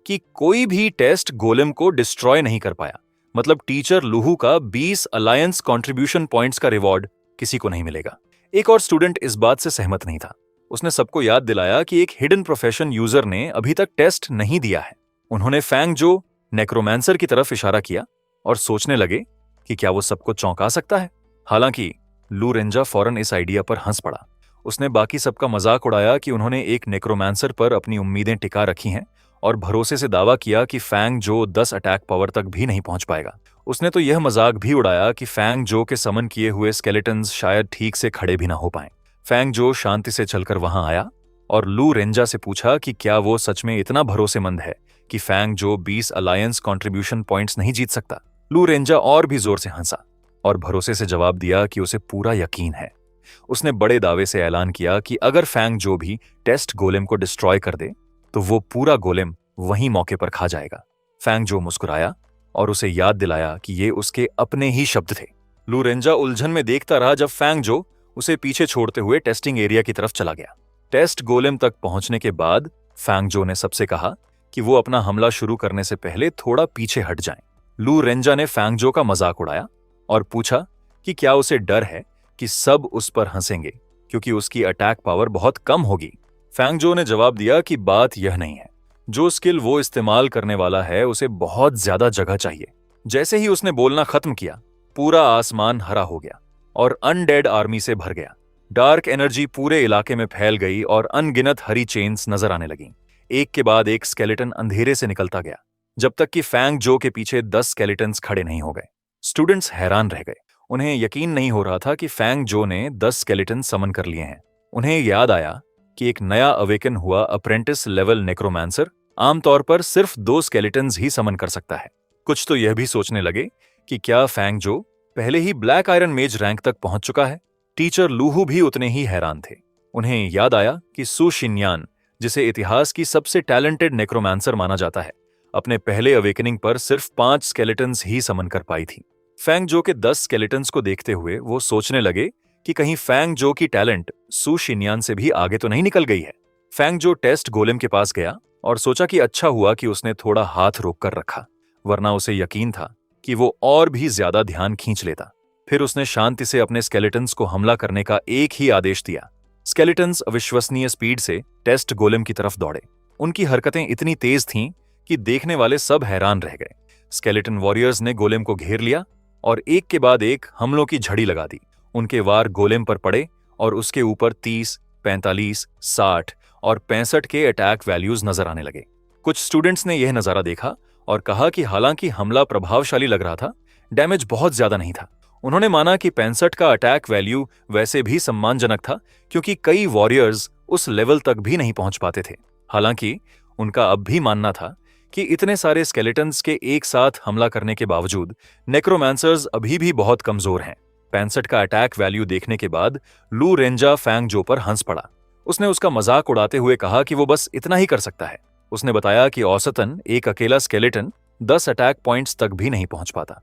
कि कोई भी टेस्ट गोलेम को डिस्ट्रॉय नहीं कर पाया। मतलब टीचर लूहू का 20 अलायंस कंट्रीब्यूशन पॉइंट्स का रिवॉर्ड किसी को नहीं मिलेगा। एक और स्टूडेंट इस बात से सहमत नहीं था। उसने सबको याद दिलाया कि एक हिडन प्रोफेशन यूजर ने अभी तक टेस्ट नहीं दिया है। उन्होंने फैंगजो नेक्रोमैंसर की तरफ इशारा किया और सोचने लगे कि क्या वो सबको चौंका सकता है। हालांकि लू रेंजा फौरन इस आइडिया पर हंस पड़ा। उसने बाकी सबका मजाक उड़ाया कि उन्होंने एक नेक्रोमैंसर पर अपनी उम्मीदें टिका रखी हैं और भरोसे से दावा किया कि फैंग जो 10 अटैक पावर तक भी नहीं पहुंच पाएगा। उसने तो यह मजाक भी उड़ाया कि फैंग जो के समन किए हुए स्केलेटन्स शायद ठीक से खड़े भी ना हो पाएं। फैंग जो शांति से चलकर वहां आया और लू रेंजा से पूछा कि क्या वो सच में इतना भरोसेमंद है कि फैंग जो 20 अलायंस कंट्रीब्यूशन पॉइंट्स नहीं जीत सकता। लू रेंजा और भी जोर से हंसा और भरोसे से जवाब दिया कि उसे पूरा यकीन है। उसने बड़े दावे से ऐलान किया कि अगर फैंग जो भी टेस्ट गोलेम को डिस्ट्रॉय कर दे तो वो पूरा गोलेम वहीं मौके पर खा जाएगा। फैंग जो मुस्कुराया और उसे याद दिलाया कि ये उसके अपने ही शब्द थे। लू रेंजा उलझन में देखता रहा जब फैंग जो उसे पीछे छोड़ते हुए टेस्टिंग एरिया की तरफ चला गया। टेस्ट गोलेम तक पहुंचने के बाद फैंग जो ने सबसे कहा कि वो अपना हमला शुरू करने से पहले थोड़ा पीछे हट जाएं। लू रेंजा ने फैंग जो का मजाक उड़ाया और पूछा कि क्या उसे डर है कि सब उस पर हंसेंगे क्योंकि उसकी अटैक पावर बहुत कम होगी। फैंग जो ने जवाब दिया कि बात यह नहीं है, जो स्किल वो इस्तेमाल करने वाला है उसे बहुत ज्यादा जगह चाहिए। जैसे ही उसने बोलना खत्म किया, पूरा आसमान हरा हो गया और अनडेड आर्मी से भर गया। डार्क एनर्जी पूरे इलाके में फैल गई और अनगिनत हरी चेन्स नजर आने लगीं। एक के बाद एक स्केलेटन अंधेरे से निकलता गया, जब तक कि फैंग जो के पीछे 10 स्केलेटन्स खड़े नहीं हो गए। स्टूडेंट्स हैरान रह गए। उन्हें यकीन नहीं हो रहा था कि फैंग जो ने 10 स्केलेटन समन कर लिए हैं। उन्हें याद आया कि एक नया अवेकन हुआ अप्रेंटिस लेवल नेक्रोमांसर आमतौर पर सिर्फ 2 स्केलेटन्स ही समन कर सकता है। कुछ तो यह भी सोचने लगे कि क्या फैंग जो पहले ही ब्लैक आयरन मेज रैंक तक पहुंच चुका है। टीचर लूहू भी उतने ही हैरान थे। उन्हें याद आया कि सु शिन्यान, जिसे इतिहास की सबसे टैलेंटेड नेक्रोमांसर माना जाता है, अपने पहले अवेकनिंग पर सिर्फ 5 स्केलेटन्स ही समन कर पाई थी। फैंग जो के 10 स्केलेटन्स को देखते हुए वो सोचने लगे कि कहीं फैंग जो की टैलेंट सु शिन्यान से भी आगे तो नहीं निकल गई है। फैंग जो टेस्ट गोलेम के पास गया और सोचा कि अच्छा हुआ कि उसने थोड़ा हाथ रोक कर रखा, वरना उसे यकीन था कि वो और भी ज्यादा ध्यान खींच लेता। फिर उसने शांति से अपने स्केलेटन्स को हमला करने का एक ही आदेश दिया। स्केलेटन्स अविश्वसनीय स्पीड से टेस्ट गोलेम की तरफ दौड़े। उनकी हरकतें इतनी तेज थीं कि देखने वाले सब हैरान रह गए। स्केलेटन वॉरियर्स ने गोलेम को घेर लिया और एक के बाद एक हमलों की झड़ी लगा दी। उनके वार गोलेम पर पड़े और उसके ऊपर 30, 45, 60 और 65 के अटैक वैल्यूज नजर आने लगे। कुछ स्टूडेंट्स ने यह नजारा देखा और कहा कि हालांकि हमला प्रभावशाली लग रहा था, डैमेज बहुत ज्यादा नहीं था। उन्होंने माना कि 65 का अटैक वैल्यू वैसे भी सम्मानजनक था क्योंकि कई वॉरियर्स उस लेवल तक भी नहीं पहुंच पाते थे। हालांकि उनका अब भी मानना था कि इतने सारे स्केलेटन्स के एक साथ हमला करने के बावजूद नेक्रोमांसर्स अभी भी बहुत कमजोर हैं। 65 का अटैक वैल्यू देखने के बाद लू रेंजा फैंग जो पर हंस पड़ा। उसने उसका मजाक उड़ाते हुए कहा कि वो बस इतना ही कर सकता है। उसने बताया कि औसतन एक अकेला स्केलेटन 10 अटैक पॉइंट्स तक भी नहीं पहुंच पाता।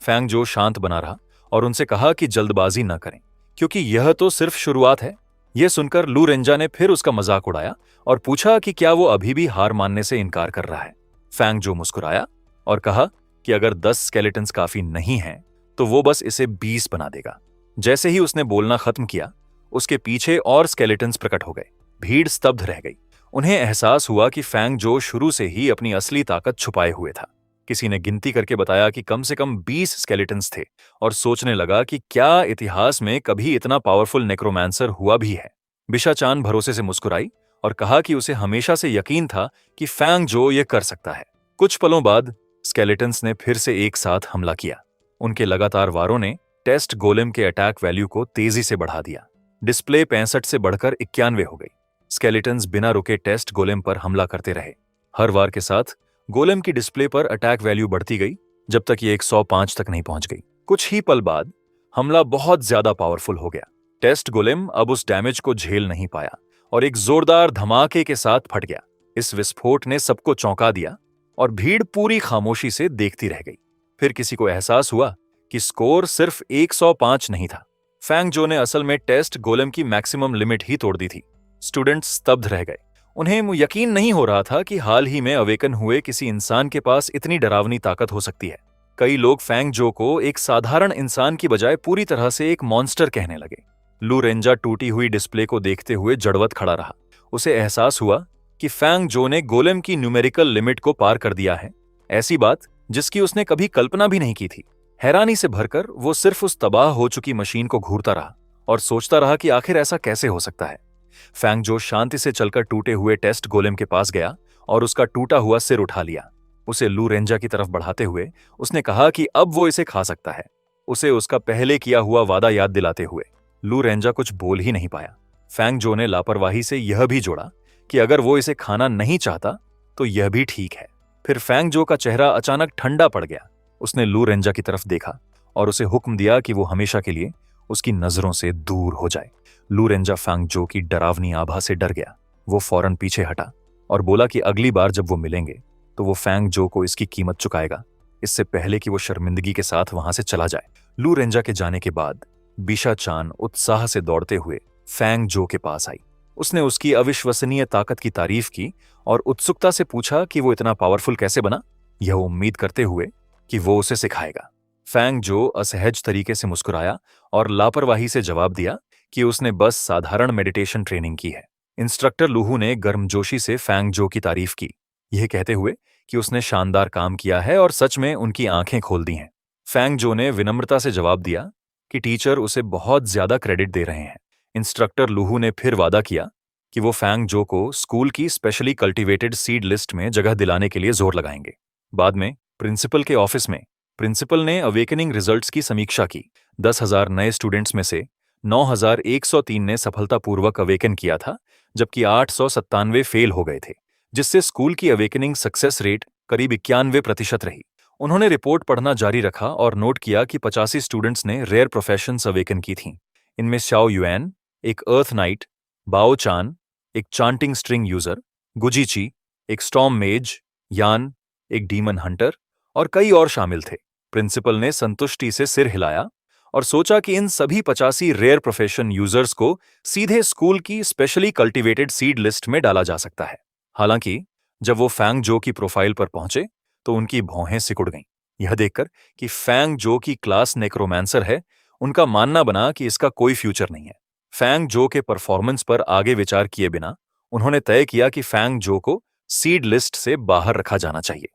फैंग जो शांत बना रहा और उनसे कहा कि जल्दबाजी न करें क्योंकि यह तो सिर्फ शुरुआत है। यह सुनकर लू रेंजा ने फिर उसका मजाक उड़ाया और पूछा कि क्या वो अभी भी हार मानने से इनकार कर रहा है। फैंग जो मुस्कुराया और कहा कि अगर 10 स्केलेटन्स काफी नहीं हैं तो वो बस इसे 20 बना देगा। जैसे ही उसने बोलना खत्म किया, उसके पीछे और स्केलेटन्स प्रकट हो गए। भीड़ स्तब्ध रह गई। उन्हें एहसास हुआ कि फैंग जो शुरू से ही अपनी असली ताकत छुपाए हुए था। किसी ने गिनती करके बताया कि कम से कम 20 स्केलेटन्स थे और सोचने लगा कि क्या इतिहास में कभी इतना पावरफुल नेक्रोमांसर हुआ भी है। बिशा चान भरोसे से मुस्कुराई और कहा कि उसे हमेशा से यकीन था कि फैंग जो ये कर सकता है। कुछ पलों बाद स्केलेटन्स ने फिर से एक साथ हमला किया। उनके लगातार वारों ने टेस्ट गोलेम के अटैक वैल्यू को तेजी से बढ़ा दिया। डिस्प्ले 65 से बढ़कर 91 हो गई। स्केलेटन्स बिना रुके टेस्ट गोलेम पर हमला करते रहे। हर वार के साथ गोलेम की डिस्प्ले पर अटैक वैल्यू बढ़ती गई जब तक ये 105 तक नहीं पहुंच गई। कुछ ही पल बाद हमला बहुत ज्यादा पावरफुल हो गया। टेस्ट गोलेम अब उस डैमेज को झेल नहीं पाया और एक जोरदार धमाके के साथ फट गया। इस विस्फोट ने सबको चौंका दिया और भीड़ पूरी खामोशी से देखती रह गई। फिर किसी को एहसास हुआ कि स्कोर सिर्फ 105 नहीं था। फैंग जो ने असल में टेस्ट गोलेम की मैक्सिमम लिमिट ही तोड़ दी थी। स्टूडेंट्स स्तब्ध रह गए। उन्हें यकीन नहीं हो रहा था कि हाल ही में अवेकन हुए किसी इंसान के पास इतनी डरावनी ताकत हो सकती है। कई लोग फैंग जो को एक साधारण इंसान की बजाय पूरी तरह से एक मॉन्स्टर कहने लगे। लू रेंजा टूटी हुई डिस्प्ले को देखते हुए जड़वत खड़ा रहा। उसे एहसास हुआ कि फैंग जो ने गोलेम की न्यूमेरिकल लिमिट को पार कर दिया है, ऐसी बात जिसकी उसने कभी कल्पना भी नहीं की थी। हैरानी से भरकर वो सिर्फ उस तबाह हो चुकी मशीन को घूरता रहा और सोचता रहा कि आखिर ऐसा कैसे हो सकता है। फैंग जो शांति से चलकर टूटे हुए टेस्ट गोलेम के पास गया और उसका टूटा हुआ सिर उठा लिया। उसे लू रेंजा की तरफ बढ़ाते हुए उसने कहा कि अब वो इसे खा सकता है, उसे उसका पहले किया हुआ वादा याद दिलाते हुए। लू रेंजा कुछ बोल ही नहीं पाया। फैंग जो ने लापरवाही से यह भी जोड़ा कि अगर वो इसे खाना नहीं चाहता तो यह भी ठीक है। फिर फैंग जो का चेहरा अचानक ठंडा पड़ गया। उसने लू रेंजा की तरफ देखा और उसे हुक्म दिया कि वो हमेशा के लिए उसकी नजरों से दूर हो जाए। लू रेंजा फैंग जो की डरावनी आभा से डर गया। वो फौरन पीछे हटा और बोला कि अगली बार जब वो मिलेंगे तो वो फैंग जो को इसकी कीमत चुकाएगा, इससे पहले कि वो शर्मिंदगी के साथ वहां से चला जाए। लू रेंजा के जाने के बाद बीशा चान उत्साह से दौड़ते हुए फैंग जो के पास आई। उसने उसकी अविश्वसनीय ताकत की तारीफ की और उत्सुकता से पूछा कि वो इतना पावरफुल कैसे बना, यह उम्मीद करते हुए कि वो उसे सिखाएगा। फैंग जो असहज तरीके से मुस्कुराया और लापरवाही से जवाब दिया कि उसने बस साधारण मेडिटेशन ट्रेनिंग की है। इंस्ट्रक्टर लूहू ने गर्मजोशी से फैंग जो की तारीफ की, यह कहते हुए कि उसने शानदार काम किया है और सच में उनकी आंखें खोल दी हैं। फैंग जो ने विनम्रता से जवाब दिया कि टीचर उसे बहुत ज्यादा क्रेडिट दे रहे हैं। इंस्ट्रक्टर लूहू ने फिर वादा किया कि वो फैंग जो को स्कूल की स्पेशली कल्टीवेटेड सीड लिस्ट में जगह दिलाने के लिए जोर लगाएंगे। बाद में प्रिंसिपल के ऑफिस में प्रिंसिपल ने अवेकनिंग रिजल्ट्स की समीक्षा की। 10,000 नए स्टूडेंट्स में से 9,103 ने सफलतापूर्वक अवेकन किया था, जबकि 897 फेल हो गए थे, जिससे स्कूल की अवेकनिंग सक्सेस रेट करीब 91% रही। उन्होंने रिपोर्ट पढ़ना जारी रखा और नोट किया कि 85 स्टूडेंट्स ने रेयर प्रोफेशंस अवेकन की थीं। इनमें शाओ युएन, एक अर्थ नाइट, बाओ चान, एक चांटिंग स्ट्रिंग यूजर, गुजीची, एक स्टॉर्म मेज, यान, एक डीमन हंटर और कई और शामिल थे। प्रिंसिपल ने संतुष्टि से सिर हिलाया और सोचा कि इन सभी 85 रेयर प्रोफेशन यूजर्स को सीधे स्कूल की स्पेशली कल्टीवेटेड सीड लिस्ट में डाला जा सकता है। हालांकि जब वो फैंग जो की प्रोफाइल पर पहुंचे तो उनकी भौहें सिकुड़ गईं। यह देखकर कि फैंग जो की क्लास नेक्रोमांसर है, उनका मानना बना कि इसका कोई फ्यूचर नहीं है। फैंग जो के परफॉर्मेंस पर आगे विचार किए बिना उन्होंने तय किया कि फैंग जो को सीड लिस्ट से बाहर रखा जाना चाहिए।